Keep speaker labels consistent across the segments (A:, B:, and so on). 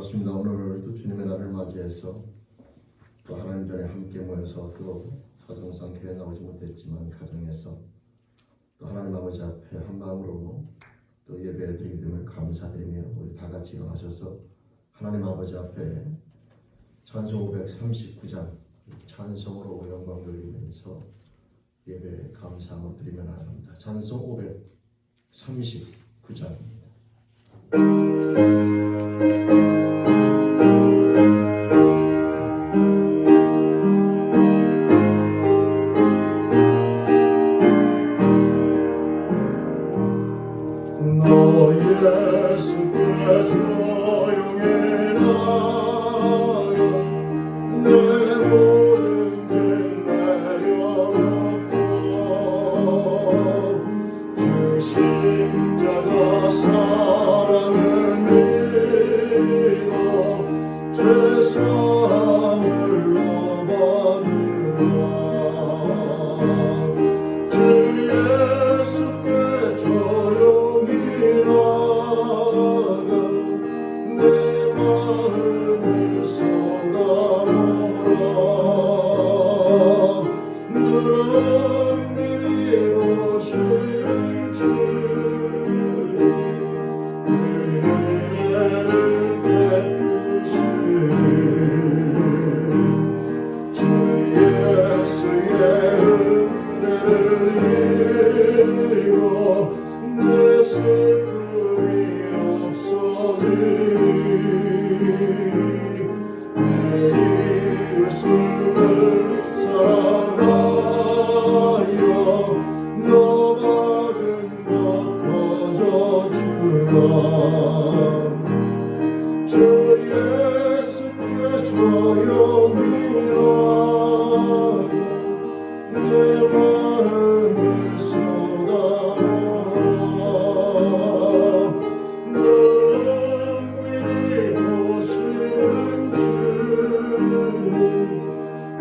A: 반갑습니다. 오늘도 주님의 날을 맞이해서 또 하나님 전에 함께 모여서 또 사정상 교회 나오지 못했지만 가정에서 또 하나님 아버지 앞에 한 마음으로 또 예배 드리게 됨을 감사드리며 우리 다 같이 일어나셔서 하나님 아버지 앞에 찬송 539장 찬송으로 영광 돌리면서 예배 감사함을 드리면 합니다. 찬송 539장입니다.
B: 너 예수께 조용히 나가 내 모든 죄 내려놓고 주 십자가 사랑을 믿어 죄사함을 받으라. 주 예수께 조용히 나가 내 마음을 쏟아놓으라. 능히 오시는 주님 은혜를 베푸시니 주 예수의 은혜를 입어 내 슬픔이 없어지니 내 이웃을 사랑하여 너 받은 것 거저주라. 주 예수께 조용히 나가 내 마음을 쏟아놓아. 능히 보시는 주님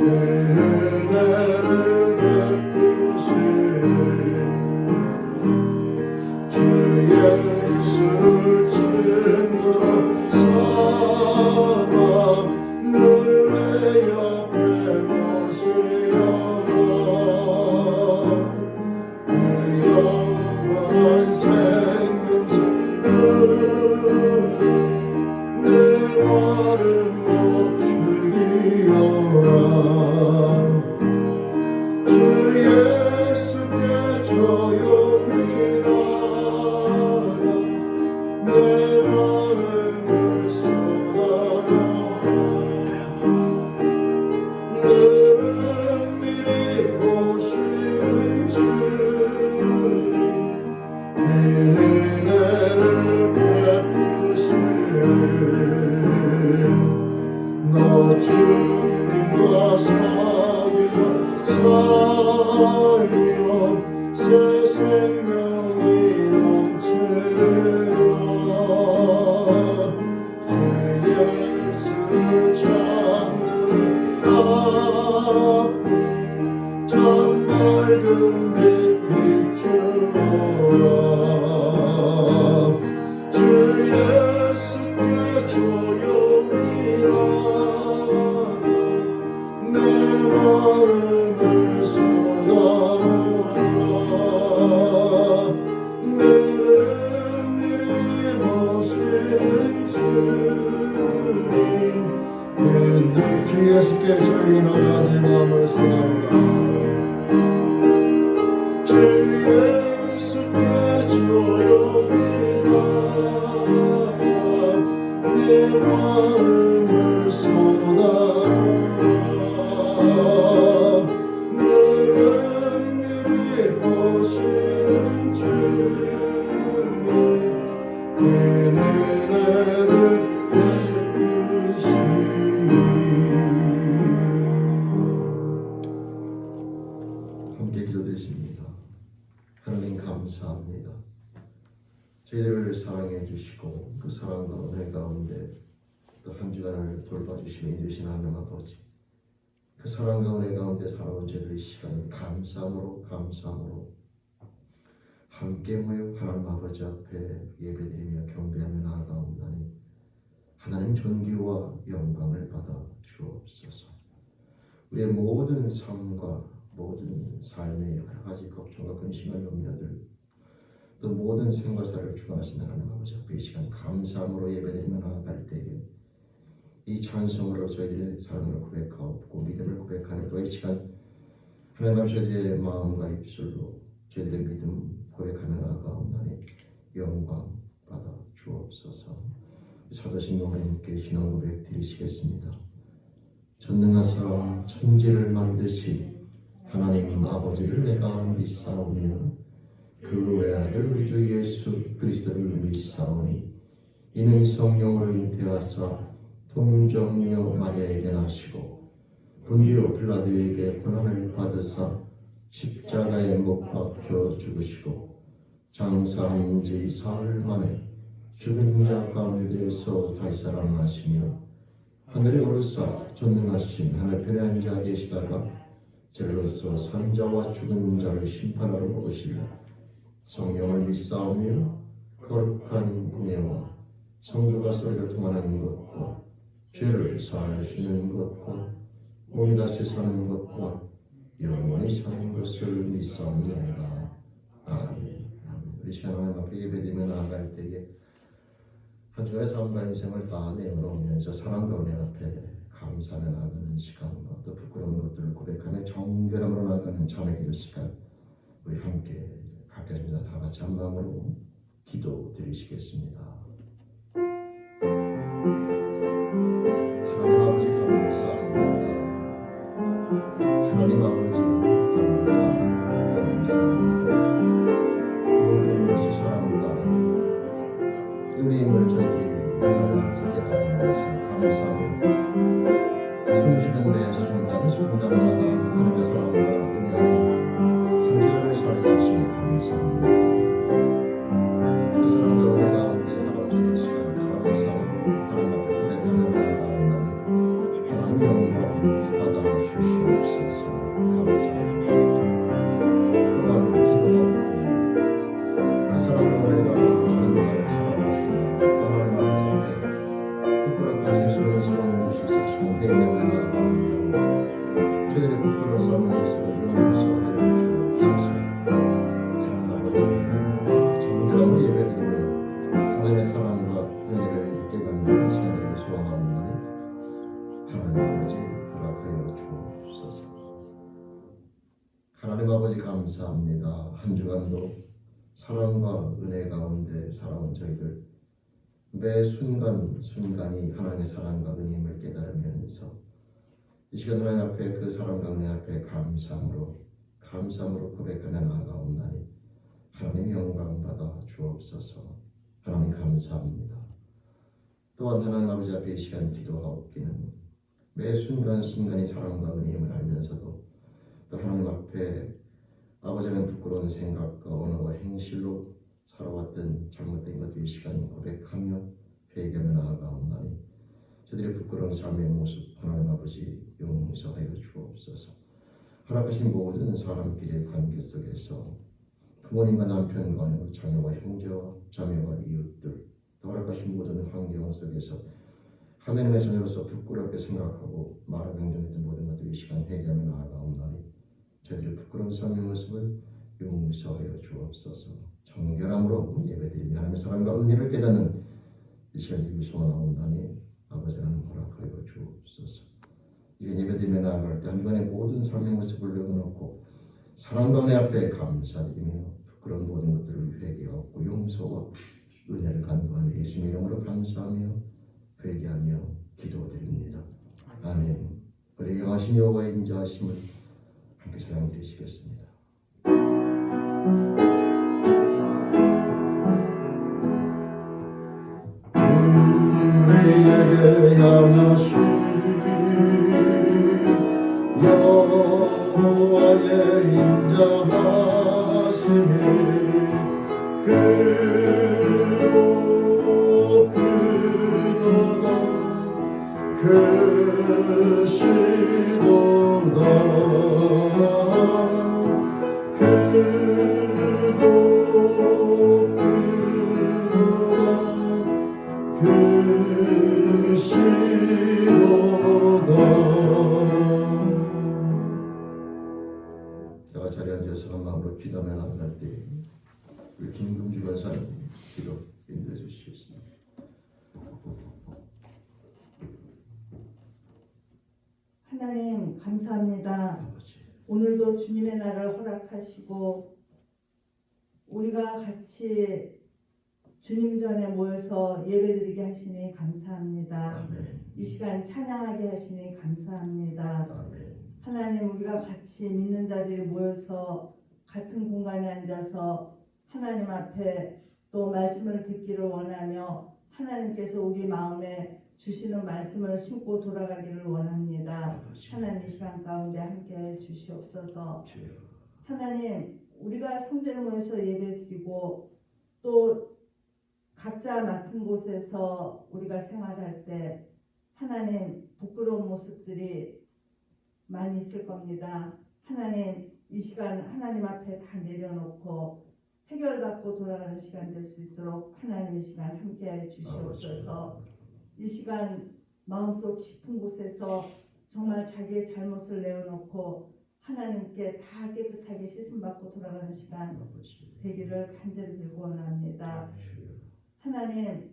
B: 은혜를 베푸시니 주 예수를 친구로 삼아 늘 내 옆에 모시려라. 그 영원한 생명수를 내 마른 목 죽이어라. 주 예수께 조용히 나가 내 마음을 쏟아놓아. 능히 보시는 주님 은혜를 베푸시니 너 주님과 사귀어 살면 새 생명이 넘치리라. 주 예수를 찾는 아픔 참 맑은 빛 비추어라. 주 예수께 조용히 나가 내 마음을 쏟아놓아. 능히 보시는 주님 주 예수께 조용히 나가 내 마음을 쏟아놓아. 주 예수께 조용히 나가 내 마음을 쏟아놓아. 능히 보시는 주님 은혜를 베푸시니
A: 함께 기도드리십니다. 하나님 감사합니다. 저희들을 사랑해 주시고 그 사랑과 은혜 가운데 또 한 주간을 돌봐주시며 인도하신 하나님 아버지, 그 사랑과 은혜 가운데 살아온 저희들의 시간을 감사함으로 함께 모여 하나님 아버지 앞에 예배드리며 경배하며 나아가옵나니 하나님 하나님 존귀와 영광을 받아 주옵소서. 우리의 모든 삶과 모든 삶의 여러 가지 걱정과 근심과 염려들, 또 모든 생활사를 주관하시는 하나님 아버지 앞에 이 시간 감사함으로 예배드리며 나아갈 때에 이 찬송으로 저희들의 삶을 고백하옵고 믿음을 고백하며 또 이 시간 하나님 아버지 저희들의 마음과 입술로 저희들의 믿음 고백하며 나아가옵나니 영광 받아 주옵소서. 사도신 여호와님께 신앙 고백 드리시겠습니다. 전능하사 천지를 만드시 하나님 아버지를 내가 믿사오며 그 외아들 우리 주 예수 그리스도를 믿사오니 이는 성령으로 잉태하사 동정녀 마리아에게 나시고 본디오 빌라도에게 고난을 받으사 십자가에 못 박혀 죽으시고 장사한 지 사흘 만에 죽은 자 가운데서 다시 살아나시며 하늘에 오르사 전능하신 하늘편에 앉아 계시다가 젤로서 산자와 죽은 자를 심판하러 오시리라. 성령을 믿사오며 거룩한 공예와 성도가 서로를 통하는 것과 죄를 사하시는 것과 몸이 다시 사는 것과 영원히 사는 것을 믿사옵나이다. 아멘. 우리 시간 하나님 앞에 예배드리며 나아갈 때에 한 주간의 삶과 인생을 다 내어놓으면서 사랑과 은혜 앞에 감사하며 나아가는 시간과 또 부끄러운 것들을 고백하며 정결함으로 나아가는 참회 기도 시간 우리 함께 갖겠습니다. 다 같이 한 마음으로 기도 드리시겠습니다. 하나님 아버지 감사합니다. 하나님 아버지 감사합니다. 모든 것이 사랑과 은혜임을 저희들이 하나님께 알면서 감사합니다. 숨쉬는 매 순간마다 하나님의 사랑과 은혜 안에 한 주간을 살게 하시니 감사합니다. 그 사랑과 은혜 가운데 살아주는 시간 감사합니다. 하나님 앞에 고백하며 나아가옵나니 하나님 영광 받아 주시옵소서. 감사합니다. 또한 기도하옵고 그 사랑과 은혜가 하나님을 살아왔습니다. 하나님 아버지 부끄러운 것이 소원스러운 것이 있으시면 회개하며 나아가옵나니 저희들의 부끄러운 삶의 것을 용서하여 주옵소서. 하나님 아버지 정결함으로 예배드리며 하나님의 사랑과 은혜를 깨닫는 시간을 소원하옵나니 하나님 아버지 허락하여 주옵소서. 하나님 아버지 감사합니다. 한 주간도 사랑과 은혜 가운데 살아온 저희들 매 순간순간이 하나님의 사랑과 은혜임을 깨달으면서 이 시간 하나님 앞에 그 사랑과 은혜 앞에 감사함으로 고백하며 나아가옵나니 하나님 영광 받아 주옵소서. 하나님 감사합니다. 또한 하나님 아버지 앞에 이 시간 기도하옵기는 매 순간순간이 사랑과 은혜임을 알면서도 또 하나님 앞에 아버지는 부끄러운 생각과 언어와 행실로 살아왔던 잘못된 것들 이 시간 고백하며 회개하며 나아가옵나니 저들의 부끄러운 삶의 모습 하나님 아버지 용서하여 주옵소서. 허락하신 모든 사람끼리의 관계 속에서 부모님과 남편과 자녀와 형제와 자매와 이웃들 또 허락하신 모든 환경 속에서 하나님의 자녀로서 부끄럽게 생각하고 말하고 행동했던 모든 것들이 이 시간 회개하며 나아가옵나니 저희들의 부끄러운 삶의 모습을 용서하여 주옵소서. 정결함으로 예배드리며 하나님의 사랑과 은혜를 깨닫는 이 시간 드리기 소원하옵나니 아버지 하나님 허락하여 주옵소서. 이제 예배드리며 나아갈 때 한 주간의 모든 삶의 모습을 내어놓고 사랑과 은혜 앞에 감사드리며 부끄러운 모든 것들을 회개하고 용서와 은혜를 간구하며 예수님의 이름으로 감사하며 회개하며 기도드립니다. 아멘. 우리 영하신 여호와의 인자하심을 함께 찬양드리시겠습니다.
B: 우리에게 향하신 여호와의 인자하심이 크도다 크시도다 크시도다
A: 마음으로 기도하며 나아갈 때 우리 김금주 권사님 기도 인도해 주시겠습니다.
C: 하나님 감사합니다.
A: 아버지,
C: 오늘도 주님의 날을 허락하시고 우리가 같이 주님 전에 모여서 예배드리게 하시니 감사합니다.
A: 아멘.
C: 이 시간 찬양하게 하시니 감사합니다.
A: 아멘.
C: 하나님, 우리가 같이 믿는 자들이 모여서 같은 공간에 앉아서 하나님 앞에 또 말씀을 듣기를 원하며 하나님께서 우리 마음에 주시는 말씀을 심고 돌아가기를 원합니다.
A: 아버지,
C: 하나님, 이 시간 가운데 함께 주시옵소서.
A: 주여.
C: 하나님, 우리가 성전에 모여서 예배드리고 또 각자 맡은 곳에서 우리가 생활할 때 하나님, 부끄러운 모습들이 많이 있을 겁니다. 하나님, 이 시간 하나님 앞에 다 내려놓고 해결받고 돌아가는 시간 될 수 있도록 하나님, 이 시간 함께하여 주시옵소서. 이 시간 마음속 깊은 곳에서 정말 자기의 잘못을 내어놓고 하나님께 다 깨끗하게 씻음받고 돌아가는 시간
A: 아버지,
C: 되기를 간절히 빌고 원합니다.
A: 주여.
C: 하나님,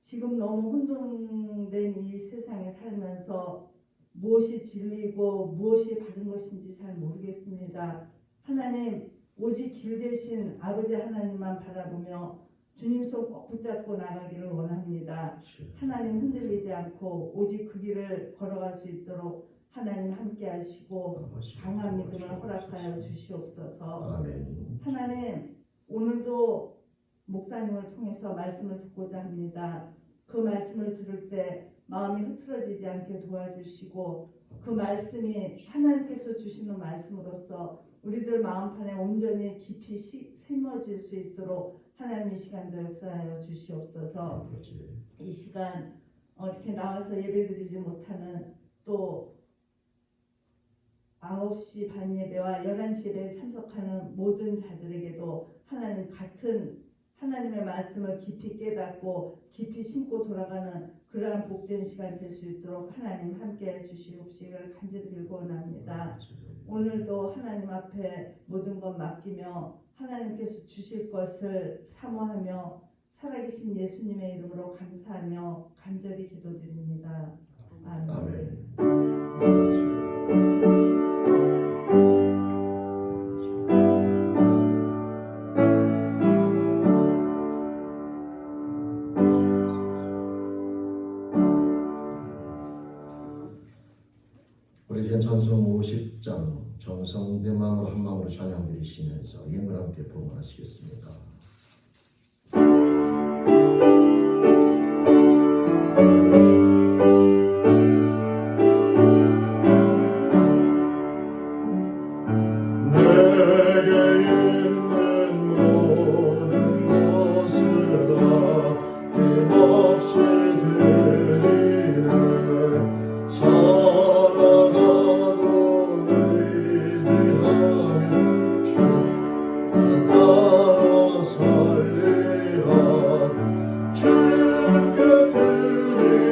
C: 지금 너무 혼돈된 이 세상에 살면서 무엇이 진리고 무엇이 바른 것인지 잘 모르겠습니다. 하나님, 오직 길 대신 아버지 하나님만 바라보며 주님 손 꼭 붙잡고 나가기를 원합니다.
A: 주여.
C: 하나님, 흔들리지 않고 오직 그 길을 걸어갈 수 있도록 하나님 함께 하시고
A: 아버지,
C: 강한 믿음을
A: 도와주옵소서.
C: 허락하여 주시옵소서.
A: 아멘.
C: 하나님, 오늘도 목사님을 통해서 말씀을 듣고자 합니다. 그 말씀을 들을 때 마음이 흐트러지지 않게 도와주시고 그 말씀이 하나님께서 주시는 말씀으로서 우리들 마음판에 온전히 깊이 심어질 수 있도록 하나님, 이 시간도 역사하여 주시옵소서.
A: 아버지,
C: 이 시간 이렇게 나와서 예배드리지 못하는 또 9시 반 예배와 11시 예배에 참석하는 모든 자들에게도 하나님, 같은 하나님의 말씀을 깊이 깨닫고 깊이 심고 돌아가는 그러한 복된 시간 될 수 있도록 하나님 함께해 주시옵시기를 간절히 빌고 원합니다. 오늘도 하나님 앞에 모든 것 맡기며 하나님께서 주실 것을 사모하며 살아계신 예수님의 이름으로 감사하며 간절히 기도드립니다. 아멘.
A: 아멘. 우리 이제 전성 50장 정성된 마음으로 한 마음으로 찬양 드리시면서 예물 함께 봉헌하시겠습니다.
B: 내게 있는 모든 것을 다 힘없이 드리네. 살아가고 의지하며 주만 따라 살리라. 주께 드리네.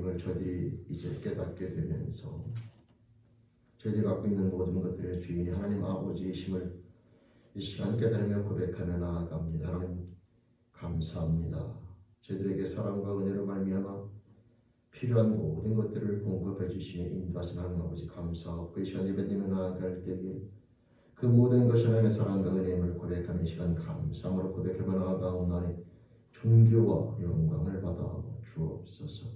A: 하나님을 저들이 이제 깨닫게 되면서 저희들이 갖고 있는 모든 것들의 주인이 하나님 아버지이심을 이 시간 깨달으며 고백하며 나아갑니다. 하나님 감사합니다. 저희들에게 사랑과 은혜로 말미암아 필요한 모든 것들을 공급해 주시며 인도하시는 하나님 아버지 감사하고 이 시간 예배드리며 나아갈 때에 그 모든 것이 하나님의 사랑과 은혜임을 고백하며 이 시간 감사함으로 고백하며 나아가오나니 존귀와 영광을 받아 주옵소서.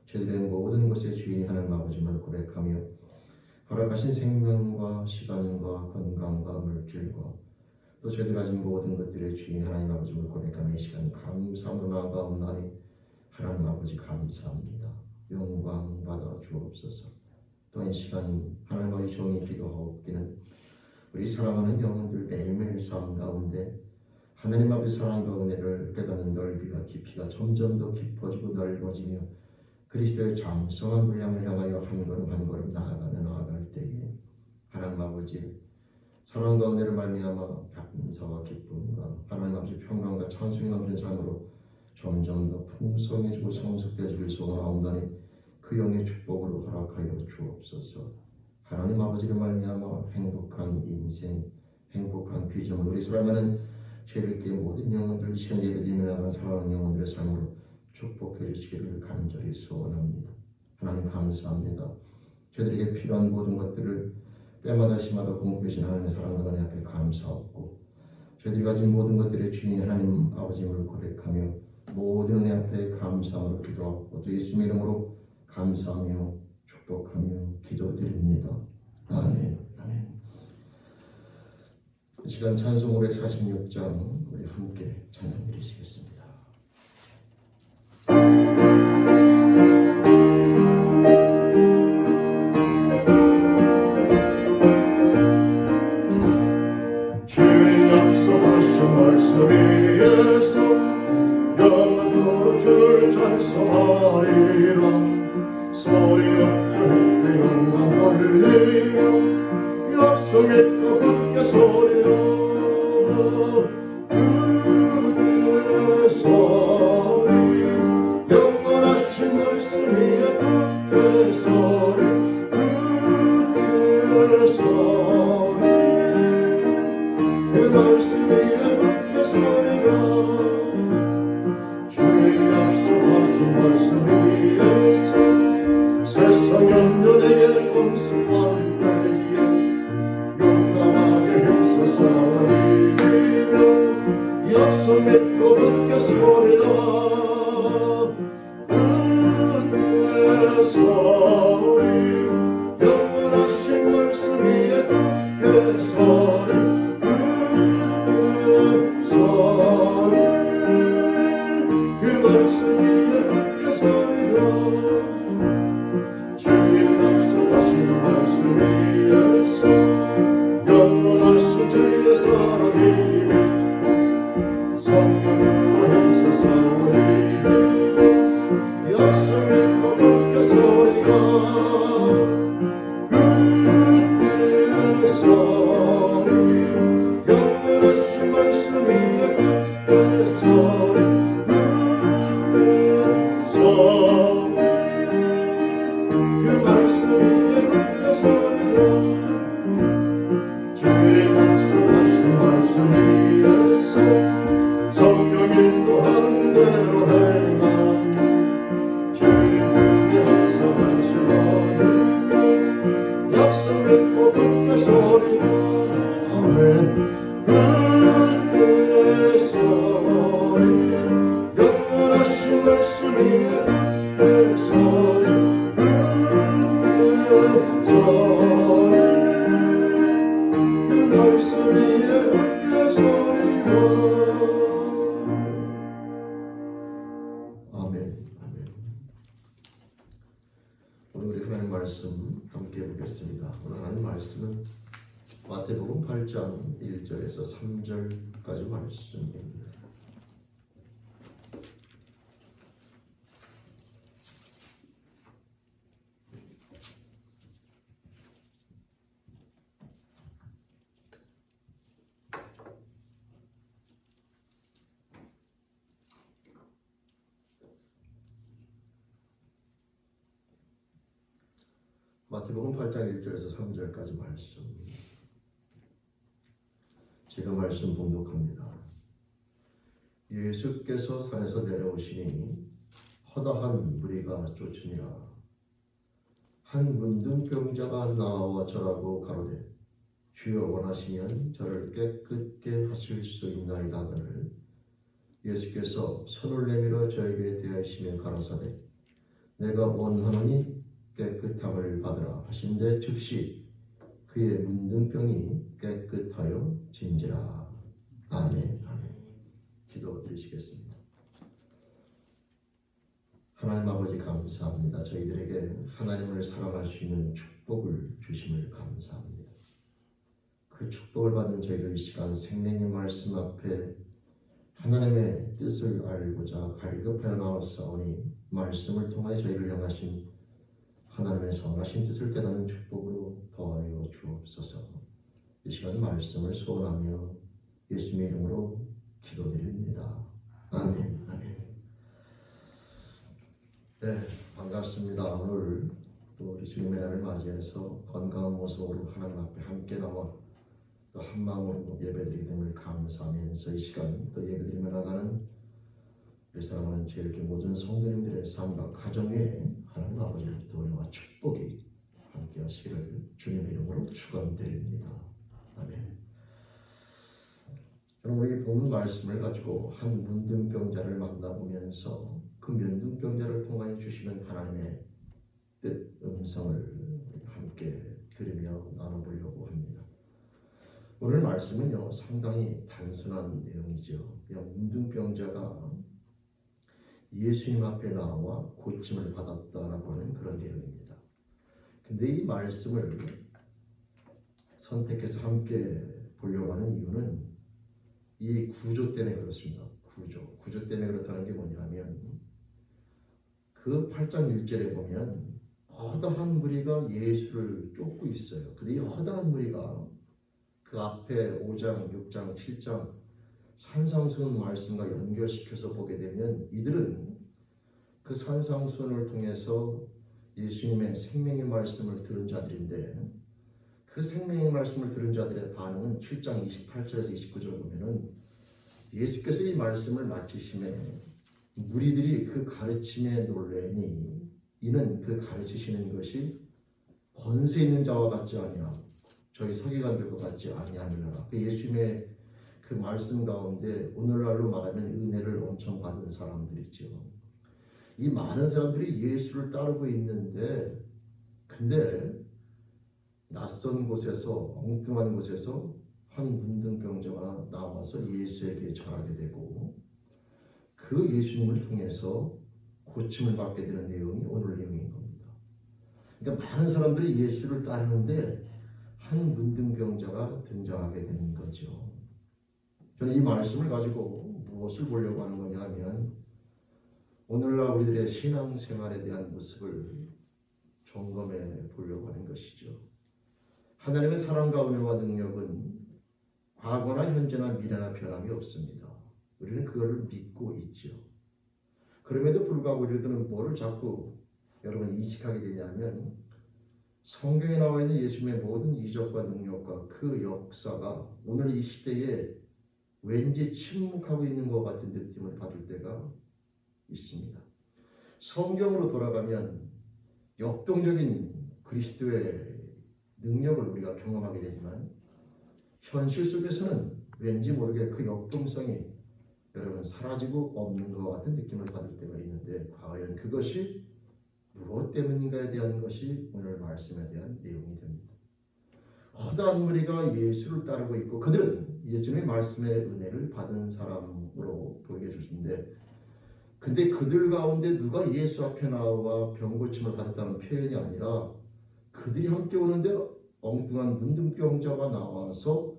A: 저희들의 모든 것의 주인이 하나님 아버지임을 고백하며 허락하신 생명과 시간과 건강과 물질과 또 저희들이 가진 모든 것들의 주인이 하나님 아버지임을 고백하며 이 시간 감사함으로 나아가옵나니 하나님 아버지 감사합니다. 영광 받아 주옵소서. 또 이 시간 하나님 아버지 종이 기도하옵기는 우리 사랑하는 영혼들 매일매일 삶 가운데 하나님 아버지 사랑과 은혜를 깨닫는 넓이와 깊이가 점점 더 깊어지고 넓어지며 그리스도의 장성한 분량을 향하여 한 걸음 한 걸음 나아갈 때에 하나님 아버지 사랑과 은혜를 말미암아 감사와 기쁨과 하나님 아버지 평강과 찬송이 넘치는 삶으로 점점 더 풍성해지고 성숙되어지길 소원하옵나니 그 영의 축복으로 허락하여 주옵소서. 하나님 아버지를 말미암아 행복한 인생, 행복한 비전을 우리 사랑하는 죄를 모든 영혼들 시간 예배드리며 나가는 사랑하는 영혼들의 삶으로 축복해 주시기를 간절히 소원합니다. 하나님 감사합니다. 저희들에게 필요한 모든 것들을 때마다 시마다 공급해 주신 하나님의 사랑과 은혜 앞에 감사하고 저희들이 가진 모든 것들의 주인이 하나님 아버지임을 고백하며 모든 은혜 앞에 감사함으로 기도하고 또 예수님의 이름으로 감사하며 축복하며 기도드립니다. 아멘. 아멘. 이 시간 찬송 546장 우리 함께 찬양 드리시겠습니다.
B: 주님 약속하신 말씀 위에서 영원토록 주를 찬송하리라. 소리 높여 힘내 영광 돌리며 약속 믿고 굳게 서리라. 굳게 서리 영원하신 말씀 위에 굳게 서리 굳게 서리 그 말씀 위에 굳게 서리라. 주님 약속하신 말씀 위에서 세상 염려내게 엄습한 때에 용감하게 힘써 싸워 이기며 약속 믿고 굳게 서리라. 굳게 서리 영원하신 말씀 위에 굳게 서리 굳게 서리 그 말씀 위에 굳게 서리라. 주님 약속하신 말씀 위에서 영원하신 주의 사랑이며 성령으로 힘써 싸워 이기며 약속 믿고 굳게 서리라. 굳게 서리 영원하신 말씀 위에 굳게 서리 굳게 서리 그 말씀 위에 굳게 서리라. 주님 약속하신 말씀 위에서 성령 인도하는 대로 행하니 주님 은혜 항상 하시거니 약속 믿고 굳게 서리라. 아멘. 굳게 서리 영원하신 말씀 위에 굳게 서리 굳게 서리 그 말씀 위에 굳게 서리라.
A: 아멘. 아멘. 오늘 우리 하나님 말씀 함께 보겠습니다. 오늘 하나님 말씀은 마태복음 8장 1절에서 3절까지 말씀입니다. 마태복음 8장 1절에서 3절까지 말씀. 제가 말씀 봉독합니다. 예수께서 산에서 내려오시니 허다한 무리가 쫓으니라. 한 문둥병자가 나와 절하고 가로되 주여 원하시면 저를 깨끗게 하실 수 있나이다 하거늘 예수께서 손을 내밀어 저에게 대하시며 가라사대 내가 원하노니 깨끗함을 받으라 하신데 즉시 그의 문둥병이 깨끗하여 진지라. 아멘. 아멘. 기도드리시겠습니다. 하나님 아버지 감사합니다. 저희들에게 하나님을 사랑할 수 있는 축복을 주심을 감사합니다. 그 축복을 받은 저희들 이 시간 생명의 말씀 앞에 하나님의 뜻을 알고자 갈급하여 나왔사오니 말씀을 통하여 저희를 향하신 하나님의 선하신 뜻을 깨닫는 축복으로 더하여 주옵소서. 이 시간 말씀을 소원하며 예수님의 이름으로 기도드립니다. 아멘. 아멘. 네, 반갑습니다. 오늘 또 우리 주님의 날을 맞이해서 건강한 모습으로 하나님 앞에 함께 나와 또 한 마음으로 예배드리게 됨을 감사하면서 이 시간 또 예배드리며 나가는 우리 사랑하는 제일교회 모든 성도님들의 삶과 가정에 하나님 아버지의 도와와 축복이 함께 하시기를 주님의 이름으로 축원드립니다. 아멘. 여러분 우리 본 말씀을 가지고 한 문둥병자를 만나보면서 그 문둥병자를 통하여 주시는 하나님의 뜻 음성을 함께 들으며 나눠보려고 합니다. 오늘 말씀은요 상당히 단순한 내용이죠. 그냥 문둥병자가 예수님 앞에 나와 고침을 받았다라고 하는 그런 내용입니다. 근데 이 말씀을 선택해서 함께 보려고 하는 이유는 이 구조 때문에 그렇습니다. 구조 때문에 그렇다는 게 뭐냐면 그 8장 1절에 보면 허다한 무리가 예수를 쫓고 있어요. 근데 이 허다한 무리가 그 앞에 5장, 6장, 7장 산상수훈 말씀과 연결시켜서 보게 되면 이들은 그 산상수훈을 통해서 예수님의 생명의 말씀을 들은 자들인데 그 생명의 말씀을 들은 자들의 반응은 7장 28절에서 29절을 보면은 예수께서 이 말씀을 마치심에 무리들이 그 가르침에 놀래니 이는 그 가르치시는 것이 권세 있는 자와 같지 아니하고 저희 서기관들과 같지 아니하느라. 그 예수님의 그 말씀 가운데 오늘날로 말하면 은혜를 엄청 받은 사람들이죠. 이 많은 사람들이 예수를 따르고 있는데 근데 낯선 곳에서 엉뚱한 곳에서 한 문둥병자가 나와서 예수에게 절하게 되고 그 예수님을 통해서 고침을 받게 되는 내용이 오늘 내용인 겁니다. 그러니까 많은 사람들이 예수를 따르는데 한 문둥병자가 등장하게 되는 거죠. 저는 이 말씀을 가지고 무엇을 보려고 하는 거냐 하면 오늘날 우리들의 신앙생활에 대한 모습을 점검해 보려고 하는 것이죠. 하나님의 사랑과 은혜와 능력은 과거나 현재나 미래나 변함이 없습니다. 우리는 그걸 믿고 있죠. 그럼에도 불구하고 우리들은 뭐를 자꾸 여러분 인식하게 되냐면 성경에 나와 있는 예수님의 모든 이적과 능력과 그 역사가 오늘 이 시대에 왠지 침묵하고 있는 것 같은 느낌을 받을 때가 있습니다. 성경으로 돌아가면 역동적인 그리스도의 능력을 우리가 경험하게 되지만 현실 속에서는 왠지 모르게 그 역동성이 여러분 사라지고 없는 것 같은 느낌을 받을 때가 있는데 과연 그것이 무엇 때문인가에 대한 것이 오늘 말씀에 대한 내용이 됩니다. 허다한 무리가 예수를 따르고 있고 그들은 예수님의 말씀의 은혜를 받은 사람으로 보이게 주시는데 근데 그들 가운데 누가 예수 앞에 나와 병고침을 받았다는 표현이 아니라 그들이 함께 오는데 엉뚱한 문둥병자가 나와서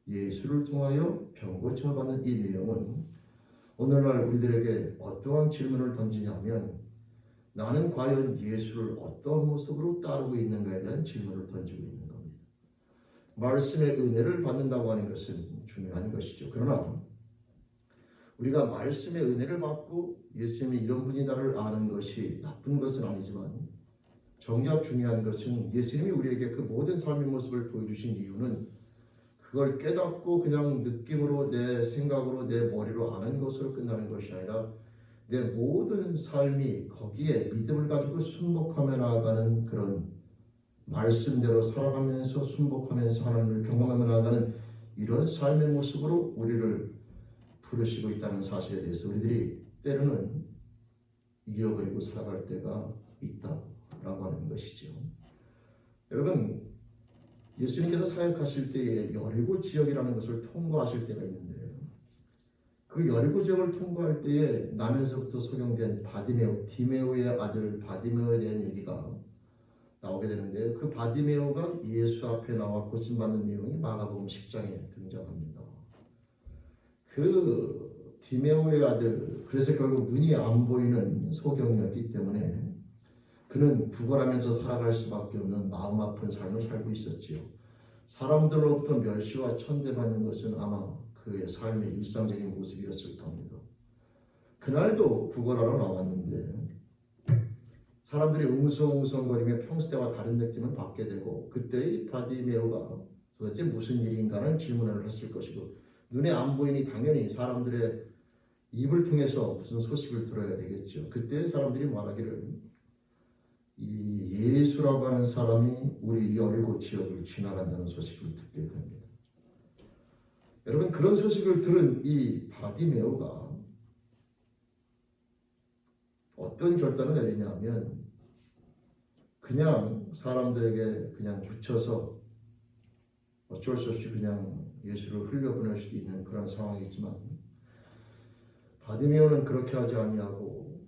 A: 예수를 통하여 병고침을 받는 이 내용은 오늘날 우리들에게 어떠한 질문을 던지냐면 나는 과연 예수를 어떤 모습으로 따르고 있는가에 대한 질문을 던지고 있는 겁니다. 말씀의 은혜를 받는다고 하는 것은 중요한 것이죠. 그러나 우리가 말씀의 은혜를 받고 예수님이 이런 분이다를 아는 것이 나쁜 것은 아니지만 정작 중요한 것은 예수님이 우리에게 그 모든 삶의 모습을 보여주신 이유는 그걸 깨닫고 그냥 느낌으로 내 생각으로 내 머리로 아는 것으로 끝나는 것이 아니라 내 모든 삶이 거기에 믿음을 가지고 순복하며 나아가는 그런 말씀대로 살아가면서 순복하면서 하나님을 경험하며 나아가는 이런 삶의 모습으로 우리를 부르시고 있다는 사실에 대해서 우리들이 때로는 잃어버리고 살아갈 때가 있다라고 하는 것이죠. 여러분, 예수님께서 사역하실 때에 여리고 지역이라는 것을 통과하실 때가 있는데요. 그 여리고 지역을 통과할 때에 나면서부터 소경된 바디메오, 디메오의 아들 바디메오에 대한 얘기가 나오게 되는데, 그 바디메오가 예수 앞에 나와 고침받는 내용이 마가복음 10장에 등장합니다. 그 디메오의 아들, 그래서 결국 눈이 안 보이는 소경이었기 때문에 그는 구걸하면서 살아갈 수밖에 없는 마음 아픈 삶을 살고 있었지요. 사람들로부터 멸시와 천대받는 것은 아마 그의 삶의 일상적인 모습이었을 겁니다. 그날도 구걸하러 나왔는데 사람들이 웅성웅성거리며 평소 때와 다른 느낌을 받게 되고, 그때의 바디메오가 도대체 무슨 일인가는 질문을 했을 것이고, 눈에 안 보이니 당연히 사람들의 입을 통해서 무슨 소식을 들어야 되겠죠. 그때 사람들이 말하기를 이 예수라고 하는 사람이 우리 여리고 지역을 지나간다는 소식을 듣게 됩니다. 여러분, 그런 소식을 들은 이 바디메오가 어떤 결단을 내리냐면 그냥 사람들에게 그냥 묻혀서 어쩔 수 없이 그냥 예수를 흘려보낼 수도 있는 그런 상황이지만, 바디메오는 그렇게 하지 아니하고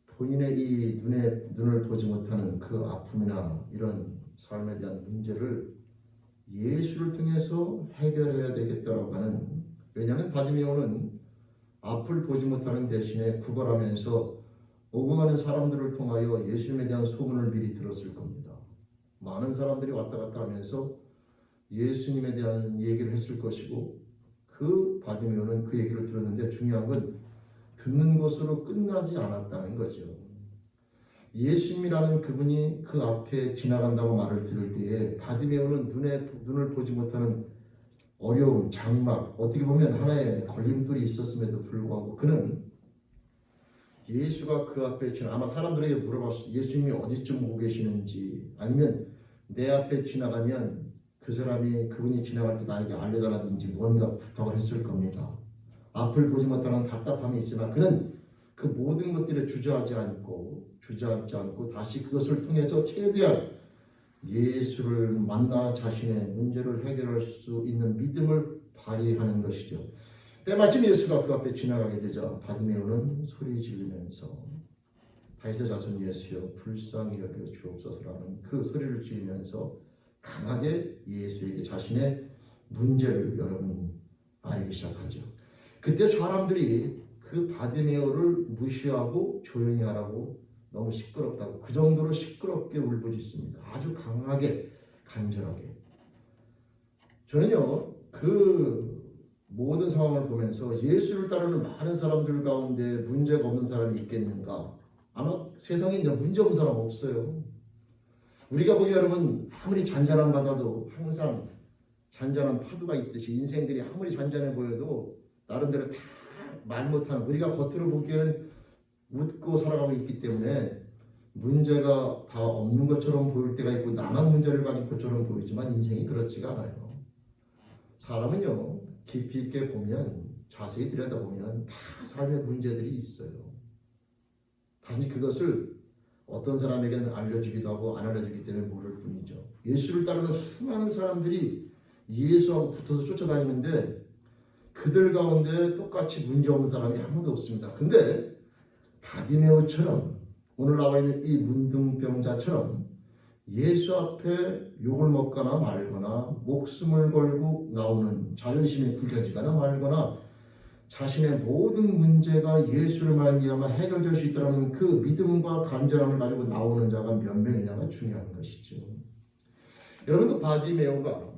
A: 본인의 이 눈을 보지 못하는 그 아픔이나 이런 삶에 대한 문제를 예수를 통해서 해결해야 되겠다라고 하는, 왜냐하면 바디메오는 앞을 보지 못하는 대신에 구걸하면서 오고 가는 사람들을 통하여 예수님에 대한 소문을 미리 들었을 겁니다. 많은 사람들이 왔다 갔다 하면서 예수님에 대한 얘기를 했을 것이고, 그 바디메오는 그 얘기를 들었는데 중요한 건 듣는 것으로 끝나지 않았다는 거죠. 예수님이라는 그분이 그 앞에 지나간다고 말을 들을 때에 바디메오는 눈을 보지 못하는 어려움, 장막, 어떻게 보면 하나의 걸림돌이 있었음에도 불구하고 그는 예수가 그 앞에 아마 사람들에게 물어봤을 때 예수님이 어디쯤 오고 계시는지, 아니면 내 앞에 지나가면 그분이 지나갈 때 나에게 알려달라든지 뭔가 부탁을 했을 겁니다. 앞을 보지 못하는 답답함이 있으나 그는 그 모든 것들에 주저앉지 않고 다시 그것을 통해서 최대한 예수를 만나 자신의 문제를 해결할 수 있는 믿음을 발휘하는 것이죠. 때마침 예수가 그 앞에 지나가게 되자 바디메오는 소리 지르면서 다윗의 자손 예수여 불쌍히 여겨 주옵소서라는 그 소리를 지르면서 강하게 예수에게 자신의 문제를 여러분 말하기 시작하죠. 그때 사람들이 그 바디메오를 무시하고 조용히 하라고, 너무 시끄럽다고, 그 정도로 시끄럽게 울부짖습니다. 아주 강하게, 간절하게. 저는요, 그 모든 상황을 보면서 예수를 따르는 많은 사람들 가운데 문제가 없는 사람이 있겠는가? 아마 세상에 문제 없는 사람 없어요. 우리가 보기에 여러분, 아무리 잔잔한 바다도 항상 잔잔한 파도가 있듯이 인생들이 아무리 잔잔해 보여도 나름대로 다 말 못하는, 우리가 겉으로 보기에는 웃고 살아가고 있기 때문에 문제가 다 없는 것처럼 보일 때가 있고 나만 문제를 가진 것처럼 보이지만 인생이 그렇지가 않아요. 사람은요, 깊이 있게 보면, 자세히 들여다보면 다 삶의 문제들이 있어요. 단지 그것을 어떤 사람에게는 알려주기도 하고 안 알려주기 때문에 모를 뿐이죠. 예수를 따르는 수많은 사람들이 예수하고 붙어서 쫓아다니는데 그들 가운데 똑같이 문제없는 사람이 아무도 없습니다. 근데 바디메오처럼, 오늘 나와 있는 이 문둥병자처럼 예수 앞에 욕을 먹거나 말거나 목숨을 걸고 나오는, 자존심이 구겨지거나 말거나 자신의 모든 문제가 예수를 말미암아 해결될 수 있다는 그 믿음과 간절함을 가지고 나오는 자가 몇 명이냐가 중요한 것이죠. 여러분, 그 바디메오가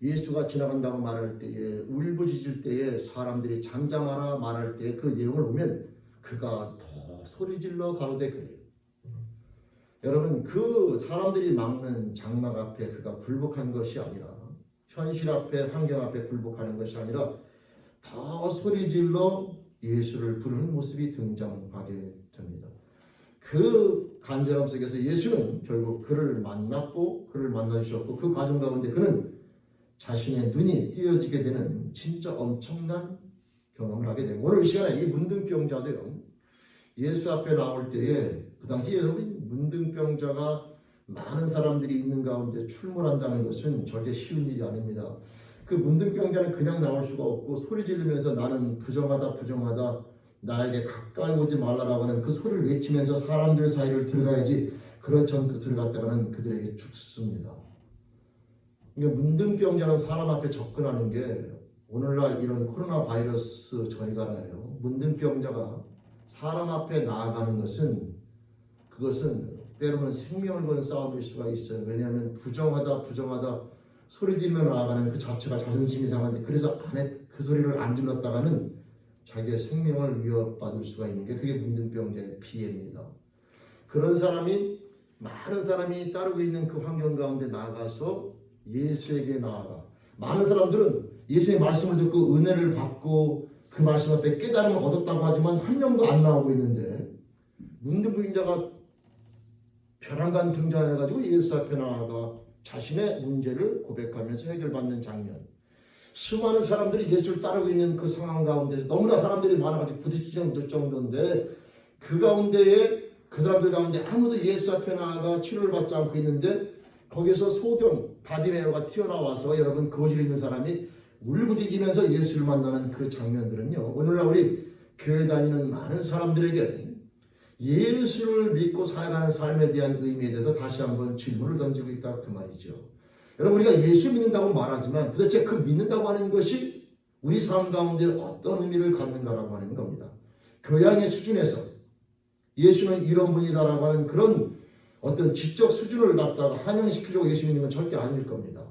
A: 예수가 지나간다고 말할 때에, 울부짖을 때에, 사람들이 잠잠하라 말할 때 그 내용을 보면 그가 더 소리질러 가로되 그래요. 여러분 그 사람들이 막는 장막 앞에 그가 굴복한 것이 아니라 현실 앞에 환경 앞에 굴복하는 것이 아니라 더 소리질러 예수를 부르는 모습이 등장하게 됩니다. 그 간절함 속에서 예수는 결국 그를 만났고 그를 만나주셨고 그 과정 가운데 그는 자신의 눈이 띄어지게 되는 진짜 엄청난 경험을 하게 되고 오늘 이 시간에 이 문둥병자도요. 예수 앞에 나올 때에 그 당시 여러분 문둥병자가 많은 사람들이 있는 가운데 출몰한다는 것은 절대 쉬운 일이 아닙니다. 그 문둥병자는 그냥 나올 수가 없고 소리 지르면서 나는 부정하다 나에게 가까이 오지 말라라고 하는 그 소리를 외치면서 사람들 사이를 들어가야지 그렇지 않고 들어갔다가는 그들에게 죽습니다. 그러니까 문둥병자는 사람 앞에 접근하는 게 오늘날 이런 코로나 바이러스 저리가라요. 문둥병자가 사람 앞에 나아가는 것은 그것은 때로는 생명을 거는 싸움일 수가 있어요. 왜냐하면 부정하다 소리 지르며 나아가는 그 자체가 자존심이 상한데 그래서 안에 그 소리를 안 질렀다가는 자기의 생명을 위협받을 수가 있는 게 그게 문둥병자의 피해입니다. 그런 사람이 많은 사람이 따르고 있는 그 환경 가운데 나아가서 예수에게 나아가 많은 사람들은 예수의 말씀을 듣고 은혜를 받고 그 말씀 앞에 깨달음을 얻었다고 하지만 한 명도 안 나오고 있는데 문둥병자가 벼랑간 등장해가지고 예수 앞에 나아가 자신의 문제를 고백하면서 해결받는 장면. 수많은 사람들이 예수를 따르고 있는 그 상황 가운데서 너무나 사람들이 많아가지고 부딪힐 정도인데 그 가운데에 그 사람들 가운데 아무도 예수 앞에 나아가 치료를 받지 않고 있는데 거기서 소경 바디메오가 튀어나와서 여러분 거질 있는 사람이 울부짖으면서 예수를 만나는 그 장면들은요. 오늘날 우리 교회 다니는 많은 사람들에게 예수를 믿고 살아가는 삶에 대한 의미에 대해서 다시 한번 질문을 던지고 있다 그 말이죠. 여러분 우리가 예수 믿는다고 말하지만 도대체 그 믿는다고 하는 것이 우리 삶 가운데 어떤 의미를 갖는가라고 하는 겁니다. 교양의 수준에서 예수는 이런 분이다라고 하는 그런 어떤 지적 수준을 갖다가 한영시키려고 예수 믿는 건 절대 아닐 겁니다.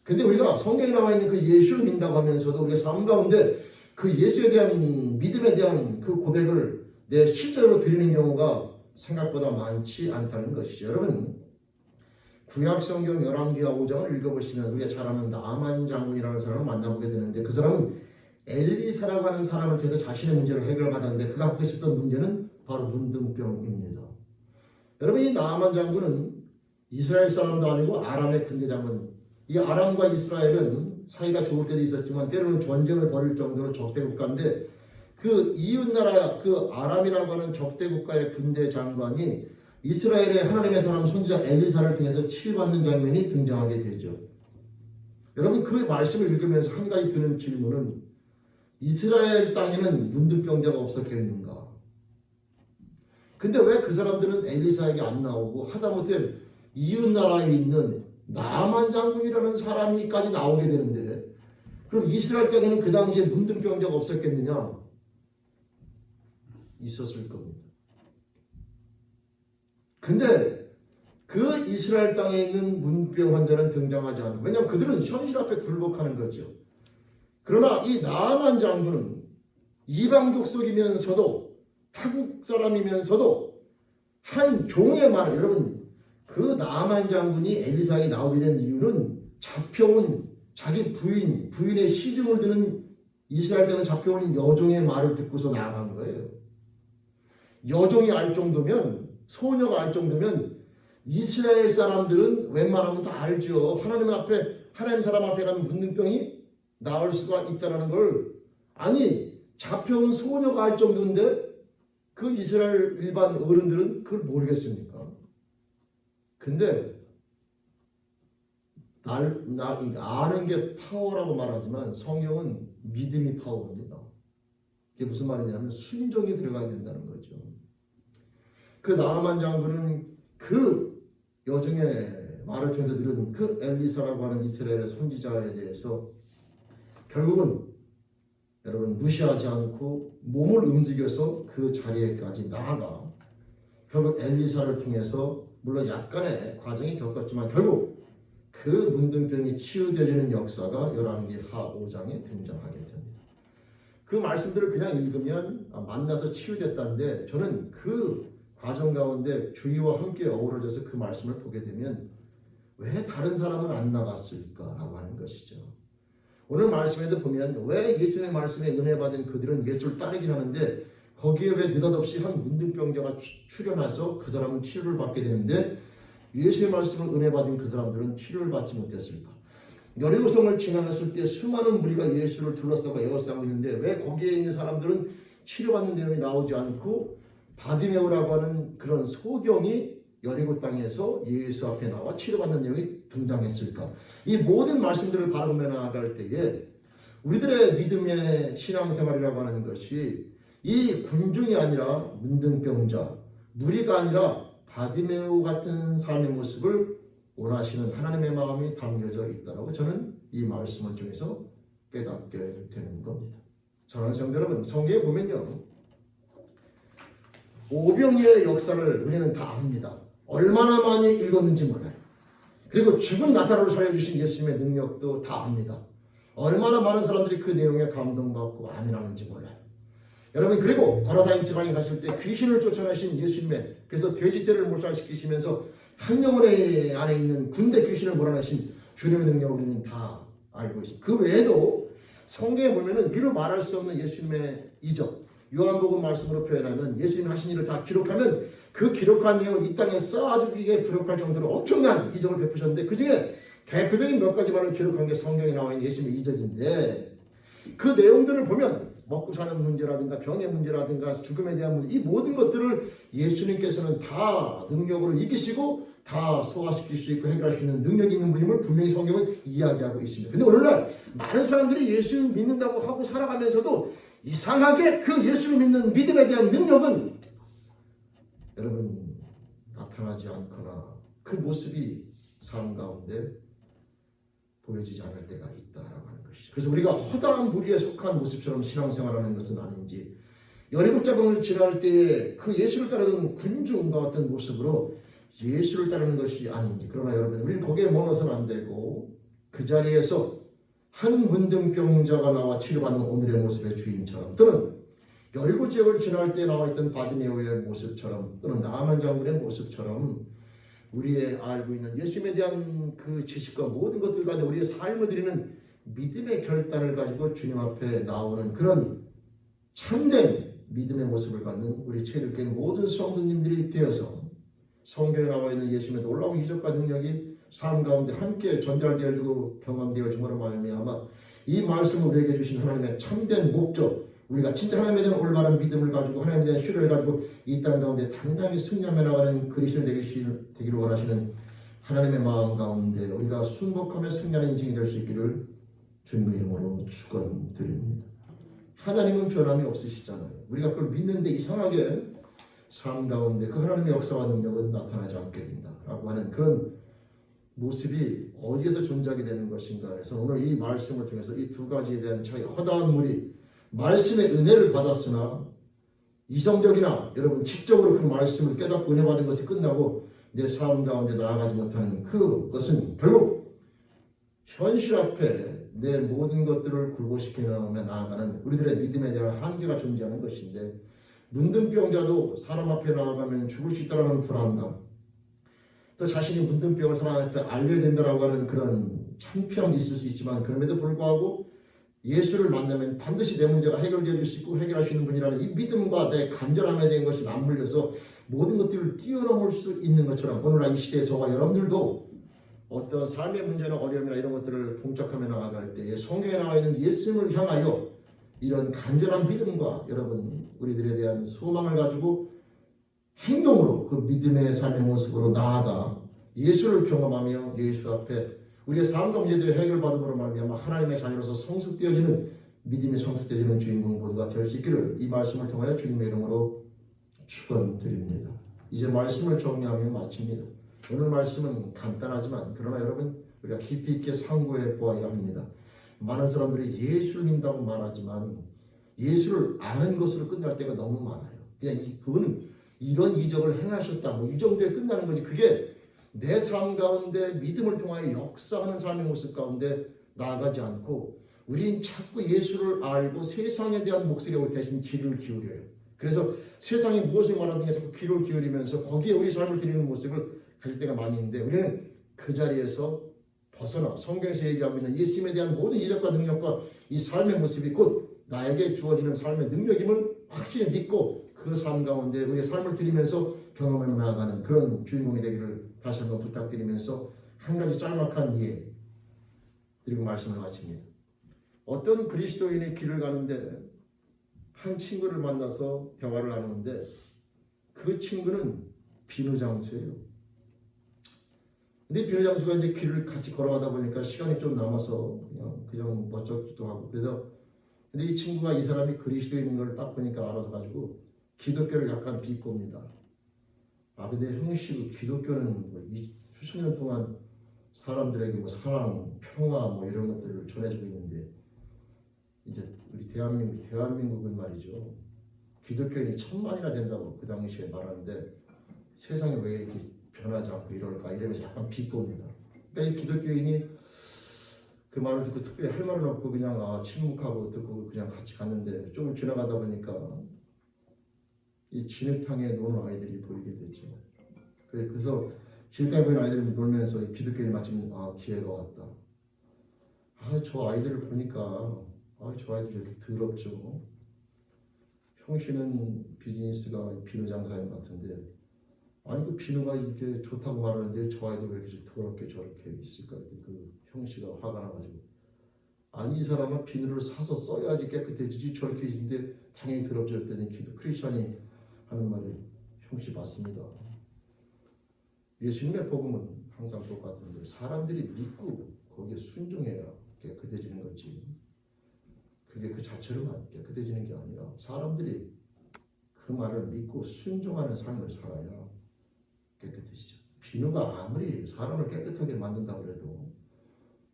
A: 근데 우리가 성경에 나와 있는 그 예수를 믿는다고 하면서도 우리가 삶 가운데 그 예수에 대한 믿음에 대한 그 고백을 내 실제로 드리는 경우가 생각보다 많지 않다는 것이죠. 여러분 구약성경 열왕기하 5장을 읽어보시면 우리가 잘 아는 나만 장군이라는 사람을 만나보게 되는데 그 사람은 엘리사라고 하는 사람을 통해서 자신의 문제를 해결받았는데 그가 갖고 있었던 문제는 바로 문둥병입니다. 여러분 이 나만 장군은 이스라엘 사람도 아니고 아람의 군대 장군. 이 아람과 이스라엘은 사이가 좋을 때도 있었지만 때로는 전쟁을 벌일 정도로 적대 국가인데 그 이웃나라 그 아람이라고 하는 적대 국가의 군대 장관이 이스라엘의 하나님의 사람 선지자 엘리사를 통해서 치유받는 장면이 등장하게 되죠. 여러분 그 말씀을 읽으면서 한 가지 드는 질문은 이스라엘 땅에는 문둥병자가 없었겠는가? 근데 왜 그 사람들은 엘리사에게 안 나오고 하다못해 이웃나라에 있는 나만 장군이라는 사람이까지 나오게 되는데 그럼 이스라엘 땅에는 그 당시에 문둥병자가 없었겠느냐? 있었을 겁니다. 근데 그 이스라엘 땅에 있는 문병 환자는 등장하지 않고 왜냐하면 그들은 현실 앞에 굴복하는 거죠. 그러나 이 나만 장군은 이방 족속이면서도 타국 사람이면서도 한 종의 말을 여러분 그 나만 장군이 엘리사에게 나오게 된 이유는 잡혀온 자기 부인의 시중을 드는 이스라엘 땅에서 잡혀온 여종의 말을 듣고서 나아간 거예요. 여종이 알 정도면 소녀가 알 정도면 이스라엘 사람들은 웬만하면 다 알죠. 하나님 사람 앞에 가면 문둥병이 나을 수가 있다는 걸 아니 잡혀온 소녀가 알 정도인데 그 이스라엘 일반 어른들은 그걸 모르겠습니까? 근데 아는 게 파워라고 말하지만 성경은 믿음이 파워입니다. 이게 무슨 말이냐면 순종이 들어가야 된다는 거죠. 그 나아만 장군은 그 여종의 말을 통해서 들은 그 엘리사라고 하는 이스라엘의 선지자에 대해서 결국은 여러분 무시하지 않고 몸을 움직여서 그 자리에까지 나아가 결국 엘리사를 통해서 물론 약간의 과정이 겪었지만 결국 그 문둥병이 치유되는 역사가 열왕기하 5장에 등장하게 됩니다. 그 말씀들을 그냥 읽으면 만나서 치유됐다는데 저는 그 과정 가운데 주의와 함께 어우러져서 그 말씀을 보게 되면 왜 다른 사람은 안 나갔을까라고 하는 것이죠. 오늘 말씀에도 보면 왜 예수님의 말씀에 은혜 받은 그들은 예수를 따르긴 하는데 거기에 왜 느닷없이 한 문둥병자가 출현해서 그 사람은 치료를 받게 되는데 예수의 말씀을 은혜 받은 그 사람들은 치료를 받지 못했을까? 여리고성을 지나갔을 때 수많은 무리가 예수를 둘러싸고 에워싸고 있는데 왜 거기에 있는 사람들은 치료받는 내용이 나오지 않고 바디메오라고 하는 그런 소경이 여리고 땅에서 예수 앞에 나와 치료받는 내용이 등장했을까? 이 모든 말씀들을 바라보며 나아갈 때에 우리들의 믿음의 신앙생활이라고 하는 것이 이 군중이 아니라 문둥병자, 무리가 아니라 바디메오 같은 삶의 모습을 원하시는 하나님의 마음이 담겨져 있다고 저는 이 말씀을 통해서 깨닫게 되는 겁니다. 사랑하는 성도 여러분, 성경에 보면요, 오병이어의 역사를 우리는 다 압니다. 얼마나 많이 읽었는지 몰라요. 그리고 죽은 나사로를 살려주신 예수님의 능력도 다 압니다. 얼마나 많은 사람들이 그 내용에 감동받고 아멘하는지 몰라요. 여러분, 그리고 바라다인 지방에 가실 때 귀신을 쫓아내신 예수님의, 그래서 돼지떼를 몰살시키시면서 한 영혼의 안에 있는 군대 귀신을 몰아내신 주님의 능력을 우리는 다 알고 있습니다. 그 외에도 성경에 보면은 이루 말할 수 없는 예수님의 이적, 요한복음 말씀으로 표현하면 예수님이 하신 일을 다 기록하면 그 기록한 내용을 이 땅에 써두기에 부족할 정도로 엄청난 이적을 베푸셨는데 그 중에 대표적인 몇 가지만을 기록한 게 성경에 나와 있는 예수님의 이적인데 그 내용들을 보면 먹고 사는 문제라든가 병의 문제라든가 죽음에 대한 문제, 이 모든 것들을 예수님께서는 다 능력으로 이기시고 다 소화시킬 수 있고 해결할 수 있는 능력이 있는 분임을 분명히 성경은 이야기하고 있습니다. 근데 오늘날 많은 사람들이 예수님 믿는다고 하고 살아가면서도 이상하게 그 예수를 믿는 믿음에 대한 능력은 여러분 나타나지 않거나 그 모습이 삶 가운데 보여지지 않을 때가 있다라고 하는 것이죠. 그래서 우리가 허다한 무리에 속한 모습처럼 신앙생활하는 것은 아닌지, 여리고 자방을 지날 때에 그 예수를 따르는 군중과 같은 모습으로 예수를 따르는 것이 아닌지. 그러나 여러분, 우리는 거기에 머물러서는 안 되고 그 자리에서 한 문둥병자가 나와 치료받는 오늘의 모습의 주인처럼, 또는 여리고 지역을 지날 때 나와 있던 바디메오의 모습처럼, 또는 나아만 장군의 모습처럼 우리의 알고 있는 예수님에 대한 그 지식과 모든 것들 가지고 우리의 삶을 드리는 믿음의 결단을 가지고 주님 앞에 나오는 그런 참된 믿음의 모습을 갖는 우리 체력계 모든 성도님들이 되어서 성경에 나와 있는 예수님의 놀라운 이적과 능력이 삶 가운데 함께 전달되어지고 경험되어짐으로 말미암아 이 말씀을 우리에게 주신 하나님의 참된 목적, 우리가 진짜 하나님에 대한 올바른 믿음을 가지고 하나님에 대한 신뢰를 가지고 이 땅 가운데 당당히 승리하며 나가는 그리스도인 되기를 원하시는 하나님의 마음 가운데 우리가 순복하며 승리하는 인생이 될 수 있기를 주님의 이름으로 축원드립니다. 하나님은 변함이 없으시잖아요. 우리가 그걸 믿는데 이상하게 삶 가운데 그 하나님의 역사와 능력은 나타나지 않게 된다라고 하는 그런 모습이 어디에서 존재하게 되는 것인가 해서 오늘 이 말씀을 통해서 이 두 가지에 대한 차이, 허다한 무리, 말씀의 은혜를 받았으나 이성적이나 여러분 지적으로 그 말씀을 깨닫고 은혜 받은 것이 끝나고 내 삶 가운데 나아가지 못하는 그것은 결국 현실 앞에 내 모든 것들을 굴복시키며 나아가는 우리들의 믿음에 대한 한계가 존재하는 것인데, 문둥병자도 사람 앞에 나아가면 죽을 수 있다는 불안감, 또 자신이 문둥병을 사람 앞에 알려야 된다라고 하는 그런 창피함이 있을 수 있지만 그럼에도 불구하고 예수를 만나면 반드시 내 문제가 해결되어 줄 수 있고 해결할 수 있는 분이라는 이 믿음과 내 간절함에 대한 것이 맞물려서 모든 것들을 뛰어넘을 수 있는 것처럼 오늘날 이 시대에 저와 여러분들도 어떤 삶의 문제나 어려움이나 이런 것들을 봉착하며 나아갈 때에 성경에 나와 있는 예수님을 향하여 이런 간절한 믿음과 여러분 우리들에 대한 소망을 가지고 행동으로 그 믿음의 삶의 모습으로 나아가 예수를 경험하며 예수 앞에 우리의 삶과 문제들이 해결받음으로 말미암아 하나님의 자녀로서 성숙되어지는 믿음이 성숙되어지는 주인공 모두가 될 수 있기를 이 말씀을 통하여 주님의 이름으로 축원드립니다. 이제 말씀을 정리하며 마칩니다. 오늘 말씀은 간단하지만 그러나 여러분 우리가 깊이 있게 상고해 보아야 합니다. 많은 사람들이 예수를 믿는다고 말하지만 예수를 아는 것으로 끝날 때가 너무 많아요. 그냥 그거는 이런 이적을 행하셨다 뭐 이 정도에 끝나는 거지, 그게 내 삶 가운데 믿음을 통하여 역사하는 삶의 모습 가운데 나아가지 않고 우린 자꾸 예수를 알고 세상에 대한 목소리를 대신 귀를 기울여요. 그래서 세상이 무엇을 말하든지 자꾸 귀를 기울이면서 거기에 우리 삶을 드리는 모습을 가질 때가 많이 있는데 우리는 그 자리에서 벗어나 성경에서 얘기하고 있는 예수님에 대한 모든 이적과 능력과 이 삶의 모습이 곧 나에게 주어지는 삶의 능력임을 확실히 믿고 그 삶 가운데 우리의 삶을 드리면서 경험해 나아가는 그런 주인공이 되기를 다시 한번 부탁드리면서 한 가지 짤막한 이해 그리고 말씀을 마칩니다. 어떤 그리스도인의 길을 가는데 한 친구를 만나서 대화를 나누는데 그 친구는 비누장수예요. 근데 비누장수가 이제 길을 같이 걸어가다 보니까 시간이 좀 남아서 그냥 멋쩍기도 하고 그래서 근데 이 친구가 이 사람이 그리스도인인 걸 딱 보니까 알아서 가지고 기독교를 약간 비꼬입니다. 아 근데 형씨 기독교는 뭐 수십 년 동안 사람들에게 뭐 사랑, 평화 뭐 이런 것들을 전해주고 있는데 이제 우리 대한민국은 말이죠. 기독교인이 1000만이나 된다고 그 당시에 말하는데 세상에 왜 이렇게 변하지 않고 이럴까 이러면서 약간 비꼬입니다. 그러니까 이 기독교인이 그 말을 듣고 특별히 할 말은 없고 그냥 침묵하고 듣고 그냥 같이 갔는데 좀 지나가다 보니까 이 진흙탕에 노는 아이들이 보이게 되죠. 그래서 진흙탕에 보이는 아이들이 놀면서 기독교인이 마침 기회가 왔다. 저 아이들을 보니까 저 아이들이 이렇게 더럽죠. 형씨는 비즈니스가 비누 장사인 것 같은데 아니 그 비누가 이렇게 좋다고 말하는데 저 아이들 왜 이렇게 더럽게 저렇게 있을까? 그 형씨가 화가 나가지고 아니 이 사람은 비누를 사서 써야지 깨끗해지지 저렇게 있는데 당연히 더럽어졌더니 크리스천이 하는 말이 형씨 맞습니다. 예수님의 복음은 항상 똑같은데 사람들이 믿고 거기에 순종해야 깨끗해지는 거지. 그게 그 자체로만 깨끗해지는 게 아니라 사람들이 그 말을 믿고 순종하는 삶을 살아야 깨끗해지죠. 비누가 아무리 사람을 깨끗하게 만든다고 해도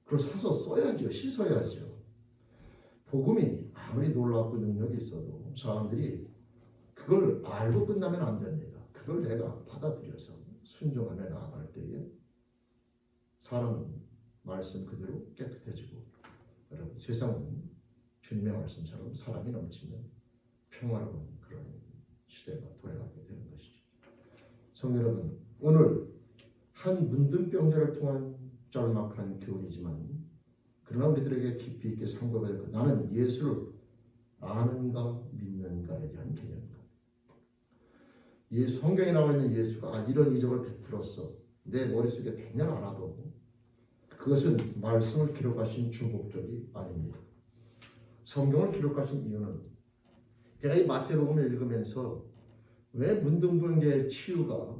A: 그걸 사서 써야죠. 씻어야죠. 복음이 아무리 놀랍고 능력이 있어도 사람들이 그걸 알고 끝나면 안 됩니다. 그걸 내가 받아들여서 순종하며 나아갈 때에 사람은 말씀 그대로 깨끗해지고 여러분 세상은 주님의 말씀처럼 사랑이 넘치는 평화로운 그런 시대가 돌아가게 되는 것이죠. 성도 여러분, 오늘 한 문둥병자를 통한 짤막한 교훈이지만 그러나 우리들에게 깊이 있게 상고가 될 것. 나는 예수를 아는가 믿는가에 대한 개념입니다. 성경에 나와 있는 예수가 이런 이적을 베풀었어. 내 머릿속에 백년 알아도 그것은 말씀을 기록하신 주 목적이 아닙니다. 성경을 기록하신 이유는 제가 이 마태복음을 읽으면서 왜 문둥병자의 치유가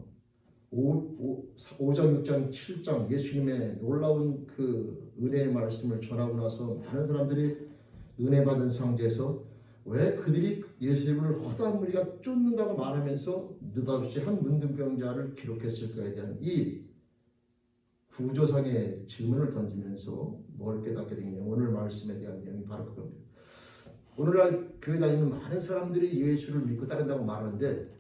A: 5장, 6장, 7장 예수님의 놀라운 그 은혜의 말씀을 전하고 나서 많은 사람들이 은혜 받은 상태에서 왜 그들이 예수님을 허다한 무리가 쫓는다고 말하면서 느닷없이 한 문둥병자를 기록했을까에 대한 이 구조상의 질문을 던지면서 뭘 깨닫게 되겠냐. 오늘 말씀에 대한 내용이 바로 그겁니다. 오늘날 교회 다니는 많은 사람들이 예수를 믿고 따른다고 말하는데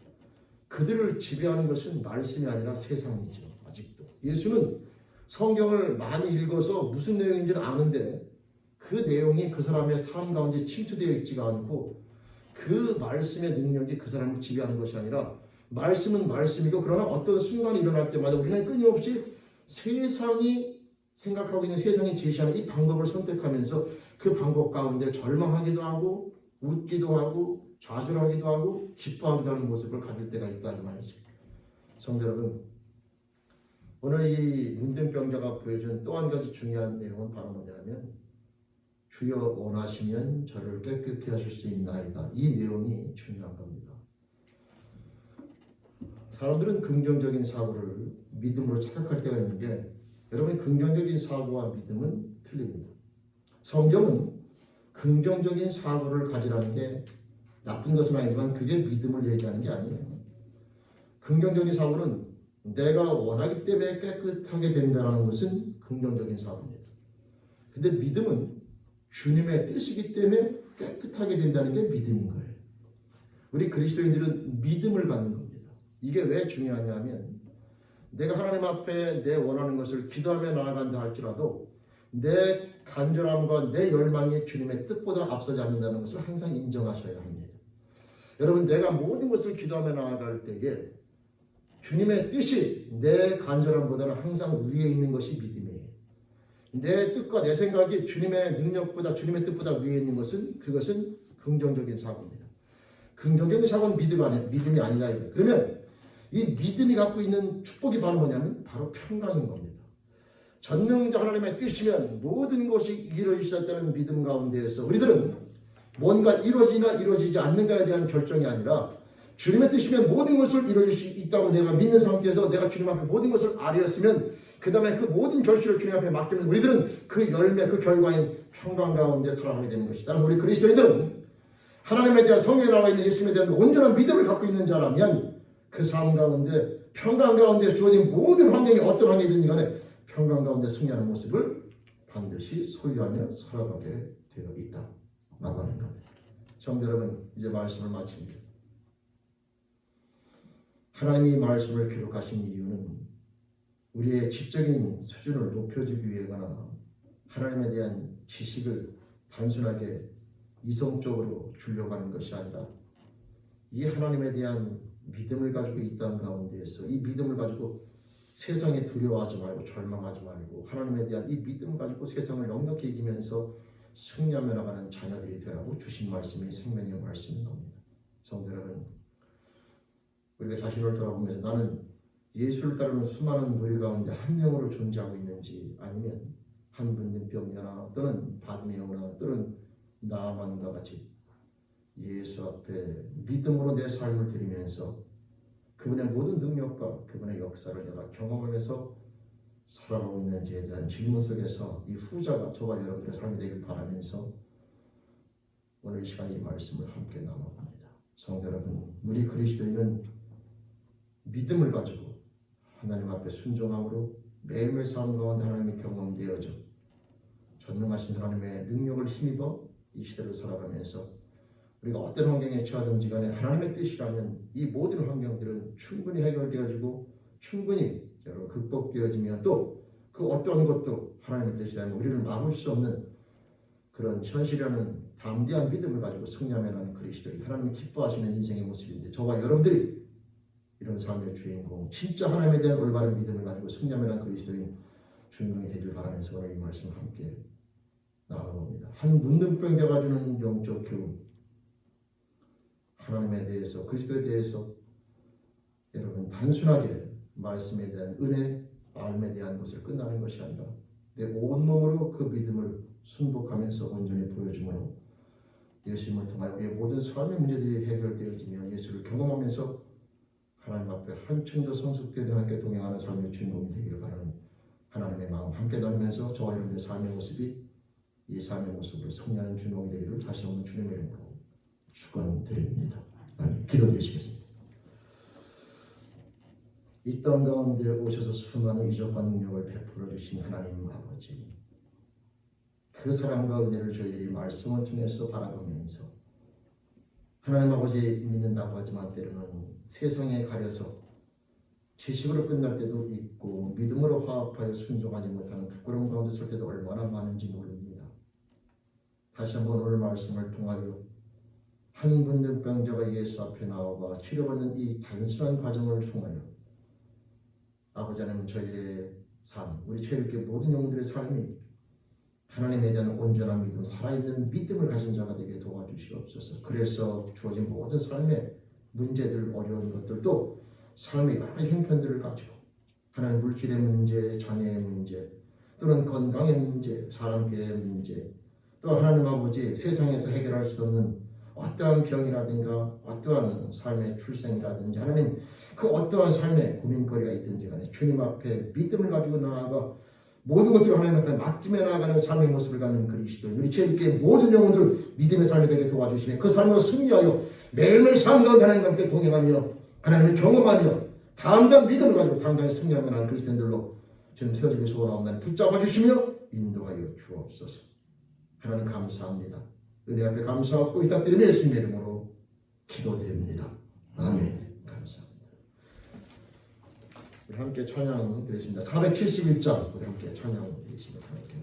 A: 그들을 지배하는 것은 말씀이 아니라 세상이죠. 아직도 예수는 성경을 많이 읽어서 무슨 내용인지는 아는데 그 내용이 그 사람의 삶 가운데 침투되어 있지가 않고 그 말씀의 능력이 그 사람을 지배하는 것이 아니라 말씀은 말씀이고 그러나 어떤 순간이 일어날 때마다 우리는 끊임없이 세상이 생각하고 있는 세상이 제시하는 이 방법을 선택하면서 그 방법 가운데 절망하기도 하고 웃기도 하고 좌절하기도 하고 기뻐하기도 하는 모습을 가질 때가 있다 이 말이죠. 성도 여러분, 오늘 이 문둥병자가 보여준 또 한 가지 중요한 내용은 바로 뭐냐면 주여 원하시면 저를 깨끗게 하실 수 있나이다. 이 내용이 중요한 겁니다. 사람들은 긍정적인 사고를 믿음으로 착각할 때가 있는데 여러분 긍정적인 사고와 믿음은 틀립니다. 성경은 긍정적인 사고를 가지라는 게 나쁜 것은 아니지만 그게 믿음을 얘기하는 게 아니에요. 긍정적인 사고는 내가 원하기 때문에 깨끗하게 된다는 것은 긍정적인 사고입니다. 근데 믿음은 주님의 뜻이기 때문에 깨끗하게 된다는 게 믿음인 거예요. 우리 그리스도인들은 믿음을 갖는 겁니다. 이게 왜 중요하냐면 내가 하나님 앞에 내 원하는 것을 기도하며 나아간다 할지라도 내 간절함과 내 열망이 주님의 뜻보다 앞서지 않는다는 것을 항상 인정하셔야 합니다. 여러분, 내가 모든 것을 기도하며 나아갈 때에 주님의 뜻이 내 간절함보다는 항상 위에 있는 것이 믿음이에요. 내 뜻과 내 생각이 주님의 능력보다, 주님의 뜻보다 위에 있는 것은, 그것은 긍정적인 사고입니다. 긍정적인 사고는 믿음이 아니다. 그러면 이 믿음이 갖고 있는 축복이 바로 뭐냐면 바로 평강인 겁니다. 전능자 하나님의 뜻이면 모든 것이 이루어지셨다는 믿음 가운데에서 우리들은 뭔가 이루어지나 이루어지지 않는가에 대한 결정이 아니라 주님의 뜻이면 모든 것을 이루어질 수 있다고 내가 믿는 상태에서 내가 주님 앞에 모든 것을 아뢰었으면 그 다음에 그 모든 결실을 주님 앞에 맡기면 우리들은 그 열매, 그 결과인 평강 가운데 살아가게 되는 것이다. 우리 그리스도인들은 하나님에 대한 성경에 나와 있는 예수님에 대한 온전한 믿음을 갖고 있는 자라면 그 삶 가운데 평강 가운데 주어진 모든 환경이 어떤 환경이든지 간에 평강 가운데 승리하는 모습을 반드시 소유하며 살아가게 되어 있다 라고 하는 겁니다. 성도 여러분, 이제 말씀을 마칩니다. 하나님이 말씀을 기록하신 이유는 우리의 지적인 수준을 높여주기 위해거나 하나님에 대한 지식을 단순하게 이성적으로 주려고 하는 것이 아니라 이 하나님에 대한 믿음을 가지고 이 땅 가운데에서 이 믿음을 가지고 세상에 두려워하지 말고 절망하지 말고 하나님에 대한 이 믿음을 가지고 세상을 넉넉히 이기면서 승리하며 나가는 자녀들이 되라고 주신 말씀이 생명의 말씀인 겁니다. 성도 여러분, 우리가 자신을 돌아보면서 나는 예수를 따르는 수많은 무리 가운데 한 명으로 존재하고 있는지 아니면 한 문둥병자나 또는 바디메오나 또는 나만과 같이 예수 앞에 믿음으로 내 삶을 드리면서 그분의 모든 능력과 그분의 역사를 내가 경험하면서 살아가고 있는지에 대한 질문 속에서 이 후자가 저와 여러분들의 삶이 되길 바라면서 오늘 이 시간에 이 말씀을 함께 나눠봅니다. 성도 여러분, 우리 그리스도인은 믿음을 가지고 하나님 앞에 순종함으로 매일매일 삶 가운데 하나님이 경험되어져 전능하신 하나님의 능력을 힘입어 이 시대를 살아가면서 우리가 어떤 환경에 처하든지 간에 하나님의 뜻이라면 이 모든 환경들은 충분히 해결되어지고 충분히 극복되어지며 또 그 어떤 것도 하나님의 뜻이라면 우리를 막을 수 없는 그런 현실이라는 담대한 믿음을 가지고 승리하며 나는 그리스도인, 하나님이 기뻐하시는 인생의 모습인데 저와 여러분들이 이런 삶의 주인공, 진짜 하나님에 대한 올바른 믿음을 가지고 승리하며 나는 그리스도인 주인공이 되길 바라면서 오늘 이 말씀 함께 나눠봅니다. 한 문둥병자가 주는 영적 교훈, 하나님에 대해서, 그리스도에 대해서 여러분 단순하게 말씀에 대한 은혜, 마음에 대한 것을 끝나는 것이 아니라 내 온몸으로 그 믿음을 순복하면서 온전히 보여줌으로 예수님을 통하여 우리의 모든 삶의 문제들이 해결되어지며 예수를 경험하면서 하나님 앞에 한층 더 성숙되어 함께 동행하는 삶의 주인공이 되기를 바라는 하나님의 마음 함께 나누면서 저와 여러분의 삶의 모습이 이 삶의 모습을 승리하는 주인공이 되기를 다시 한번 주님의 이름으로 축원드립니다. 기도드리시겠습니다. 이 땅 가운데 오셔서 수많은 이적과 능력을 베풀어 주신 하나님 아버지, 그 사랑과 은혜를 저희들이 말씀을 통해서 바라보면서 하나님 아버지 믿는다고 하지만 때로는 세상에 가려서 지식으로 끝날 때도 있고 믿음으로 화합하여 순종하지 못하는 부끄러운 가운데 설 때도 얼마나 많은지 모릅니다. 다시 한번 오늘 말씀을 통하여 한 문둥병자가 예수 앞에 나와 치료받는 이 단순한 과정을 통하여 아버지 하나님 저희들의 삶, 우리 죄인께 모든 영혼들의 삶이 하나님에 대한 온전한 믿음, 살아있는 믿음을 가진 자가 되게 도와주시옵소서. 그래서 주어진 모든 삶의 문제들, 어려운 것들도 삶의 여러 형편들을 가지고 하나님 물질의 문제, 장애의 문제, 또는 건강의 문제, 사람의 문제, 또 하나님 아버지 세상에서 해결할 수 없는 어떠한 병이라든가 어떠한 삶의 출생이라든지 하나님 그 어떠한 삶의 고민거리가 있든지 간에 주님 앞에 믿음을 가지고 나아가 모든 것들을 하나님 앞에 맡기며 나아가는 삶의 모습을 갖는 그리스도인, 우리 죄인께 모든 영혼들 믿음의 삶이 되게 도와주시며 그 삶으로 승리하여 매일매일 삶 가운데 하나님과 함께 동행하며 하나님을 경험하며 담대한 믿음을 가지고 당당히 승리하며 나는 그리스도인들로 주님 세워지기 소원하옵나니 붙잡아 주시며 인도하여 주옵소서. 하나님 감사합니다. 은혜 앞에 감사하고 부탁드리며 예수님의 이름으로 기도드립니다. 아멘. 감사합니다. 우리 함께 찬양 드리겠습니다. 471장 우리 함께 찬양 드리겠습니다. 함께.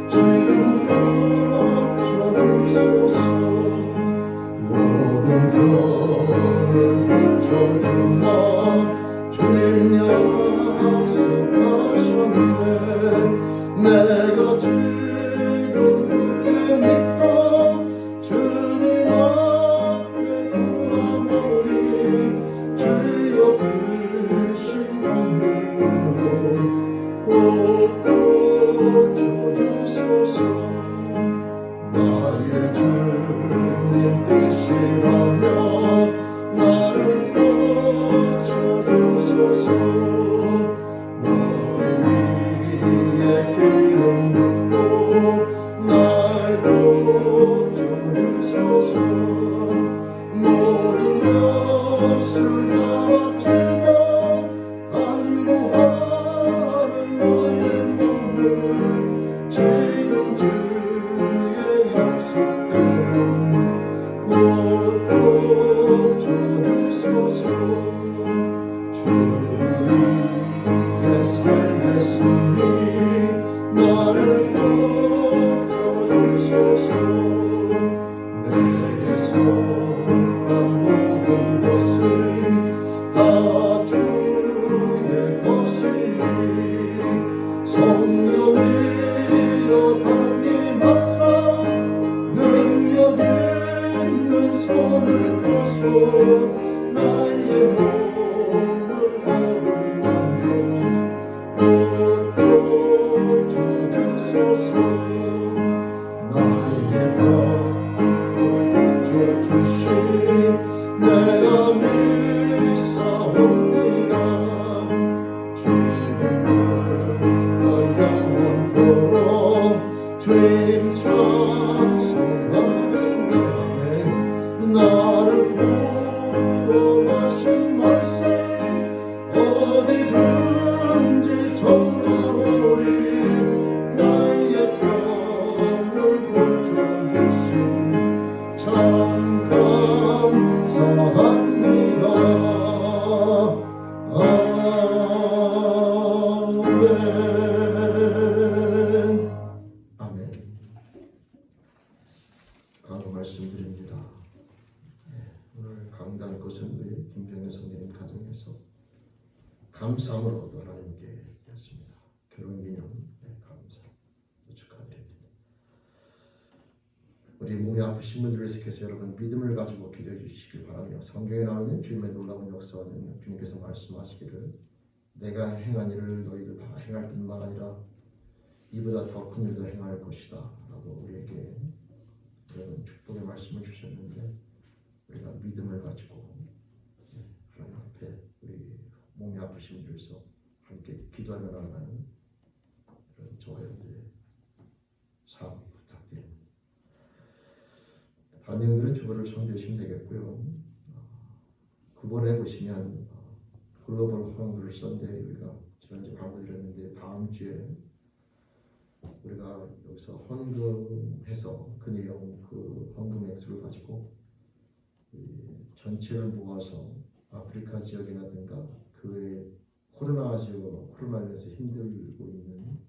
B: 지금 어쩌소서 모든 병을 고쳐준다 주님 약속하셨네 내가 지금 굳게 믿고 주님 앞에 돌아오니 주여 크신 눈물로 꼭 고쳐주소서 나의 주님 뜻이라면 나를 고쳐주소서 머리 위에 기름 붓고 날 고쳐주소서 모든 것을 바치고 간구하는 너의 몸을 지금 주의 약속대로 꼭 고쳐주소서 주 위에 살겠으니 나를 고쳐주소서 내게 속한 모든 것은 다 주의 것이니 성령이여 강림하사 능력 있는 손을 펴서 나의 몸을 어루만져 꼭 고쳐주소서 나의 병을 고쳐주신 내가 믿사옵니다 주님을 나 영원토록 주님 찬송하는 날에 나를 구원하신 말씀 어디든지 전하오리 나의 병을 고쳐주신 참 감사합니다 아멘
A: 아멘. 강구 말씀드립니다. 오늘 강단 것은 우리 김병현 선생님 가정에서 감사함으로 또 하나님께 드렸습니다. 결혼기념 감사 축하드립니다. 우리 몸이 아프신 분들을 위해서 여러분 믿음을 가지고 기도해 주시길 바라며 성경에 나와 있는 주님의 놀라운 역사는 주님께서 말씀하시기를 내가 행한 일을 너희도 다 행할 뿐만 아니라 이보다 더 큰 일도 행할 것이다 라고 우리에게 그런 축복의 말씀을 주셨는데 우리가 믿음을 가지고 하나님 앞에 우리 몸이 아프신 분들 위해서 함께 기도하며 나아가는 그런 저와 여러분들의 삶 부탁드립니다. 다른 내용들은 주보를 참조하시면 되겠고요. 9번에 보시면 글로벌 헌금을 썬데이 우리가 지난주에 광고 드렸는데 다음 주에 우리가 여기서 헌금해서 그 내용 그 헌금 액수를 가지고 전체를 모아서 아프리카 지역이라든가 그 코로나로 인해서 힘들고 있는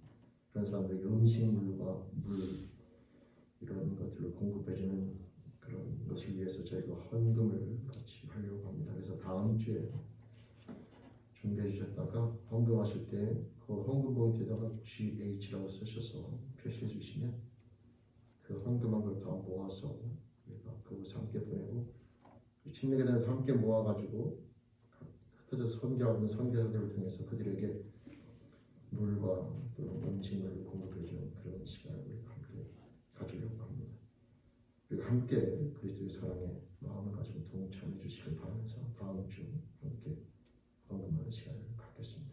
A: 그런 사람들에게 음식물과 물 이런 것들을 공급해주는 그런 것을 위해서 저희가 헌금을 같이 하려고 합니다. 그래서 다음 주에 준비해 주셨다가 헌금하실 때 그 헌금 봉투에다가 GH라고 쓰셔서 표시해 주시면 그 헌금한 걸 다 모아서 우리가 그곳에 함께 보내고 침례계단에서 함께 모아가지고 흩어져서 선교하고 있는 선교사들을 통해서 그들에게 물과 또 음식물을 공급해주는 그런 시간을 우리가 함께 가지려고 합니다. 우리가 함께 그리스도의 사랑에 마음을 가지고 동참해 주시길 바라면서 다음 주 함께 헌금하는 시간을 갖겠습니다.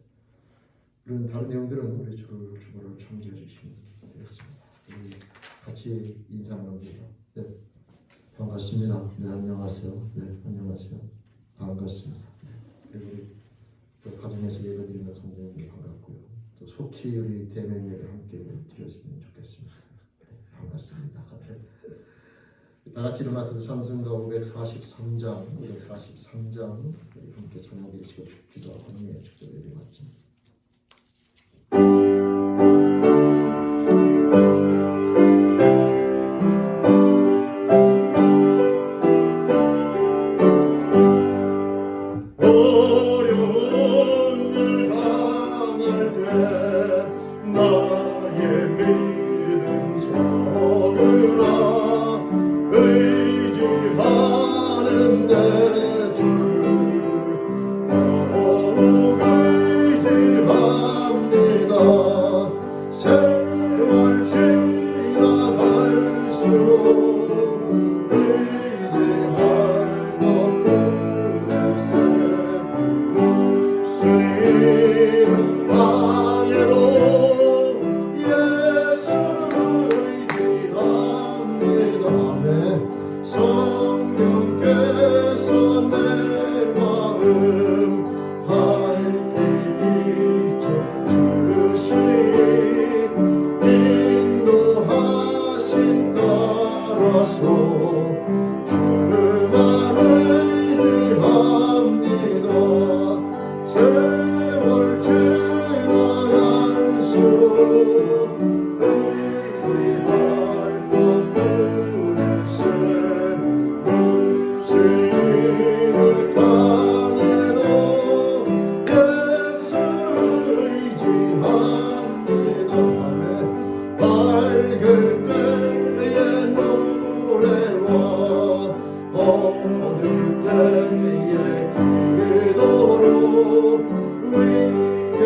A: 이런 다른 내용들은 우리 주보를 참조해 주시면 되겠습니다. 우리 같이 인사 나눕니다. 네, 반갑습니다. 네, 안녕하세요. 네, 안녕하세요. 반갑습니다. 네, 그리고 우리 또 가정에서 예배드리는 선생님들 반갑고요. 또 속히 우리 대면 예배 함께 드렸으면 좋겠습니다. 네, 반갑습니다. 네. 다 같이 일어나서 찬송가 543장 우리 함께 찬양드리시고 기도하고 하나님의 축복 예배 받습니다.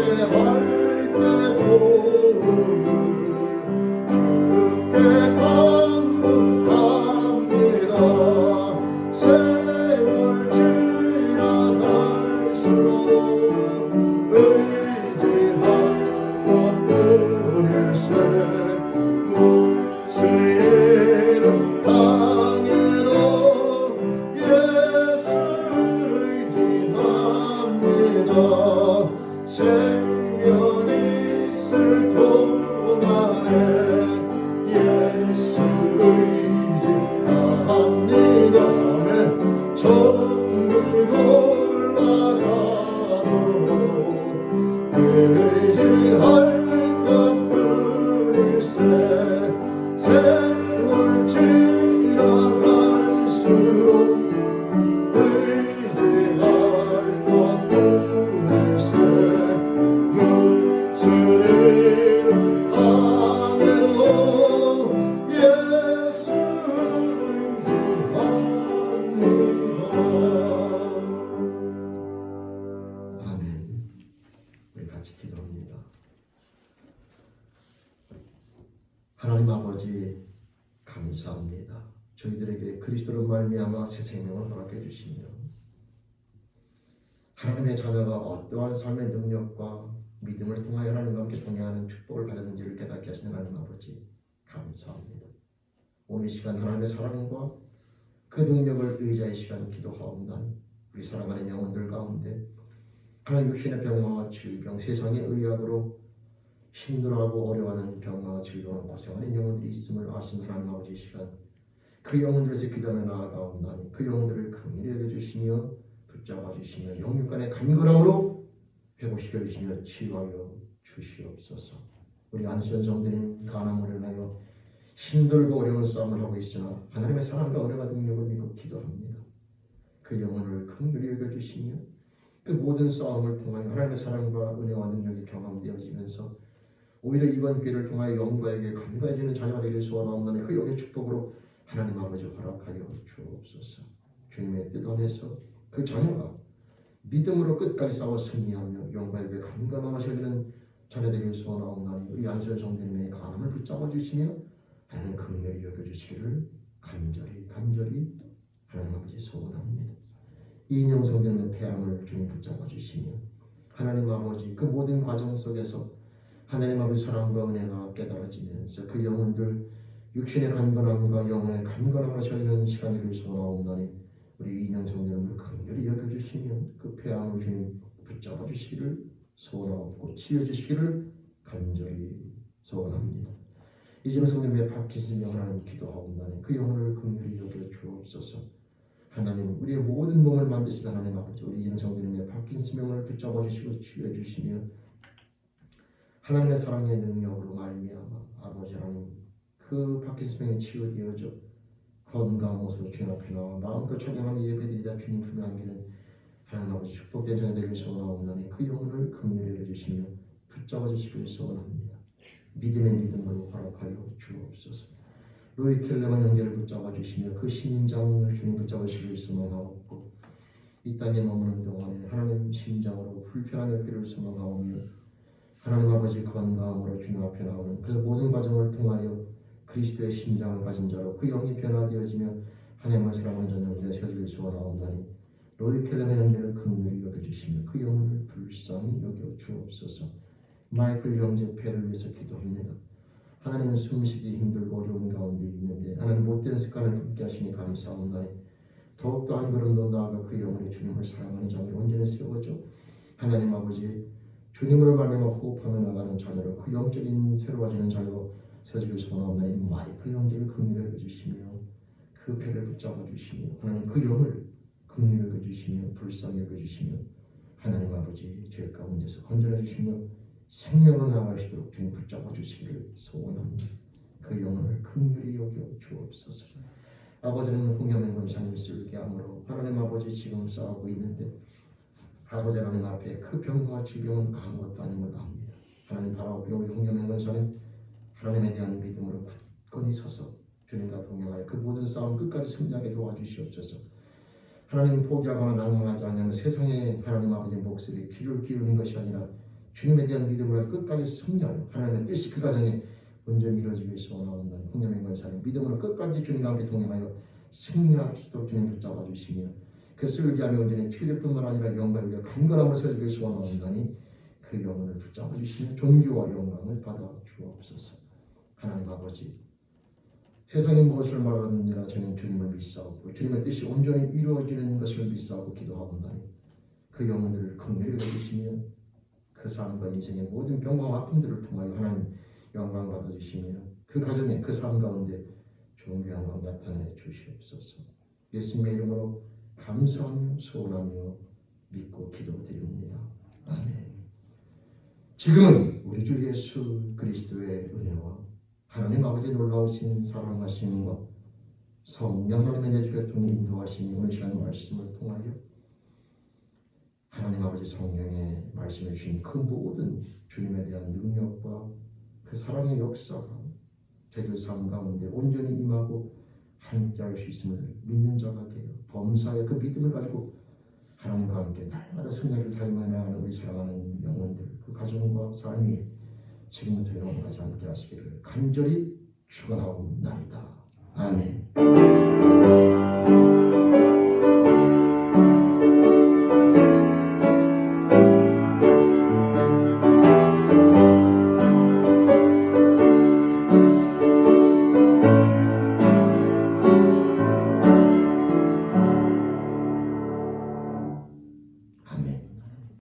B: 할 때도 주께 간구합니다. 세월 지나갈수록 의지할 것뿐일세. 무슨 일을 당해도 예수 의지합니다. 생명 있을 동안에 예수 의지합니다. 아멘. 천국 올라가도 의지할 것뿐일세. 세월 지나갈수록 의지할 것뿐일세. 무슨 일을 당해도 예수 의지합니다.
A: 아멘. 우리 같이 기도합니다. 하나님 아버지 감사합니다. 저희들에게 그리스도로 말미암아 새 생명을 허락해 주시며 하나님의 자녀가 어떠한 삶의 능력과 믿음을 통하여 하나님과 함께 동행하는 축복을 받았는지를 깨닫게 하시는 하나님 아버지 감사합니다. 오늘 이 시간 하나님의 사랑과 그 능력을 의지의 시간 기도하옵나니 우리 사랑하는 영혼들 가운데 하나님 육신의 병마와 질병, 세상의 의학으로 힘들어하고 어려워하는 병마와 질병을 고생하는 영혼들이 있음을 아신 하나님 아버지 이 시간 그 영혼들에서 기도하며 나아가옵나니 그 영혼들을 긍휼히 여겨주시며 붙잡아 주시며 영육간의 간절함으로 회복시켜 주시며 치유하여 주시옵소서. 우리 안수현 성도님 가나무를 인하여 힘들고 어려운 싸움을 하고 있으나 하나님의 사랑과 은혜와 능력을 믿고 기도합니다. 그 영혼을 긍휼히 여겨주시며 그 모든 싸움을 통하여 하나님의 사랑과 은혜와 능력이 경험되어지면서 오히려 이번 기회를 통하여 영과에게 간과해지는 자녀가 되길 소원하옵나니 그 영의 축복으로 하나님 아버지 허락하여 주옵소서. 주님의 뜻 안에서 그 자녀가 믿음으로 끝까지 싸워 승리하며 영과에게 간과하셔지는 자녀 되길 소원하옵나니 우리 안수현 성도님의 간음을 붙잡아 주시며 하나님 긍휼히 여겨주시기를 간절히 하나님 아버지 소원합니다. 이인영 성도님의 폐암을 주님 붙잡아 주시며 하나님 아버지 그 모든 과정 속에서 하나님 아버지 사랑과 은혜가 깨달아지면서 그 영혼들 육신의 간건함과 영혼의 간건함을 하시는 시간을 소원하옵나니 우리 이인영 성도님을 긍휼히 여겨주시며 그 폐암을 주님 붙잡아 주시기를 소원하옵고 치유주시기를 간절히 소원합니다. 이진호 성도님의 파킨슨 영을 하나님 기도하옵나니 그 영혼을 긍휼히 여겨 주옵소서. 하나님 우리의 모든 몸을 만드신 하나님 아버지 우리 이진호 성도님의 파킨슨 영을 붙잡아 주시고 치유해 주시며 하나님의 사랑의 능력으로 말미암아 아버지 하나님 그 파킨슨 병이 치유되어져 건강한 모습으로 주님 앞에 나와 마음껏 찬양하며 예배드리다 주님 품에 안기는 하나님 아버지 축복된 자녀 되길 소원하옵나니 그 영혼을 긍휼히 여겨주시며 붙잡아 주시길 소원합니다. 믿음의 믿음으로 허락하여 주옵소서. 로이 켈레만 형제를 붙잡아 주시며 그 심장을 주님 붙잡아 주시길 소원하옵고 이 땅에 머무는 동안에 하나님 심장으로 불편한 옆길을 소망하오며 하나님 아버지 건강함으로 주님 앞에 나오는 그 모든 과정을 통하여 그리스도의 심장을 가진 자로 그 영이 변화되어지며 하나님을 사랑하는 자녀들의 세주를 소원하옵나니 로이 켈레만 형제를 긍휼히 여겨주시며 그 영혼을 불쌍히 여겨 주옵소서. 마이클 형제 폐를 위해서 기도합니다. 하나님은 숨쉬기 힘들고 어려운 가운데 있는데 하나님 못된 습관을 끊게 하시니 감사합니다. 더욱더 한 걸음 더 나아가 그 영혼의 주님을 사랑하는 자녀를 온전히 세워줘 하나님 아버지 주님으로 말미암아 호흡하며 나가는 자녀로 그 영적인 새로워지는 자녀로 세워지길 소원하옵나니 마이클 형제를 긍휼히 여겨주시며 그 폐를 붙잡아 주시며 하나님 그 영을 긍휼히 여겨주시며 불쌍히 여겨주시며 하나님 아버지 죄 가운데서 건져내 주시며 생명으로 나아가시도록 주님 붙잡아 주시기를 소원합니다. 그 영혼을 긍휼히 여겨 주옵소서. 아버지는 홍야명 권사님 쓸게 함으로 하나님 아버지 지금 싸우고 있는데 아버지 하나님 앞에 그 병과 질병은 아무것도 아닌 걸 압니다. 하나님 바라보며 우리 홍야명 권사님 하나님에 대한 믿음으로 굳건히 서서 주님과 동행하여 그 모든 싸움 끝까지 승리하게 도와주시옵소서. 하나님 포기하거나 낭망하지 않으면 세상에 하나님 아버지의 목소리에 귀를 기울이는 것이 아니라 주님에 대한 믿음으로 끝까지 승리하여 하나님의 뜻이 그 가정에 온전히 이루어지기 위해서 원하온다는 홍념의 권사님 믿음으로 끝까지 주님과 함께 동행하여 승리할 수 있도록 주님 붙잡아 주시며 그 슬기함이 온전히 튀길 뿐만 아니라 영광을 위해 강건함을 세우기 위해서 원하온다니 그 영혼을 붙잡아 주시며 존귀와 영광을 받아 주옵소서. 하나님 아버지 세상이 무엇을 말하느니라 저는 주님을 믿사오고 주님의 뜻이 온전히 이루어지는 것을 믿사오고 기도하옵나니 그 영혼들을 긍휼히 여기시며 그 삶과 인생의 모든 병과 아픔들을 통하여 하나님 영광 받아주시며 그 가정에 그 삶 가운데 좋은 영광 나타내 주시옵소서. 예수님의 이름으로 감사하며 소원하며 믿고 기도드립니다. 아멘. 지금은 우리 주 예수 그리스도의 은혜와 하나님 아버지 놀라우신 사랑하심과 성령 하나님의 내주교통 인도하심이 오늘 시간 말씀을 통하여 하나님 아버지 성령의 말씀해 주신 그 모든 주님에 대한 능력과 그 사랑의 역사가 저희들 삶 가운데 온전히 임하고 함께할 수 있음을 믿는 자가 되어 범사의 그 믿음을 가지고 하나님과 함께 날마다 승리를 달려나가는 우리 사랑하는 영혼들 그 가정과 삶이 지금부터 영원까지 함께 하시기를 간절히 축원하옵나이다. 아멘.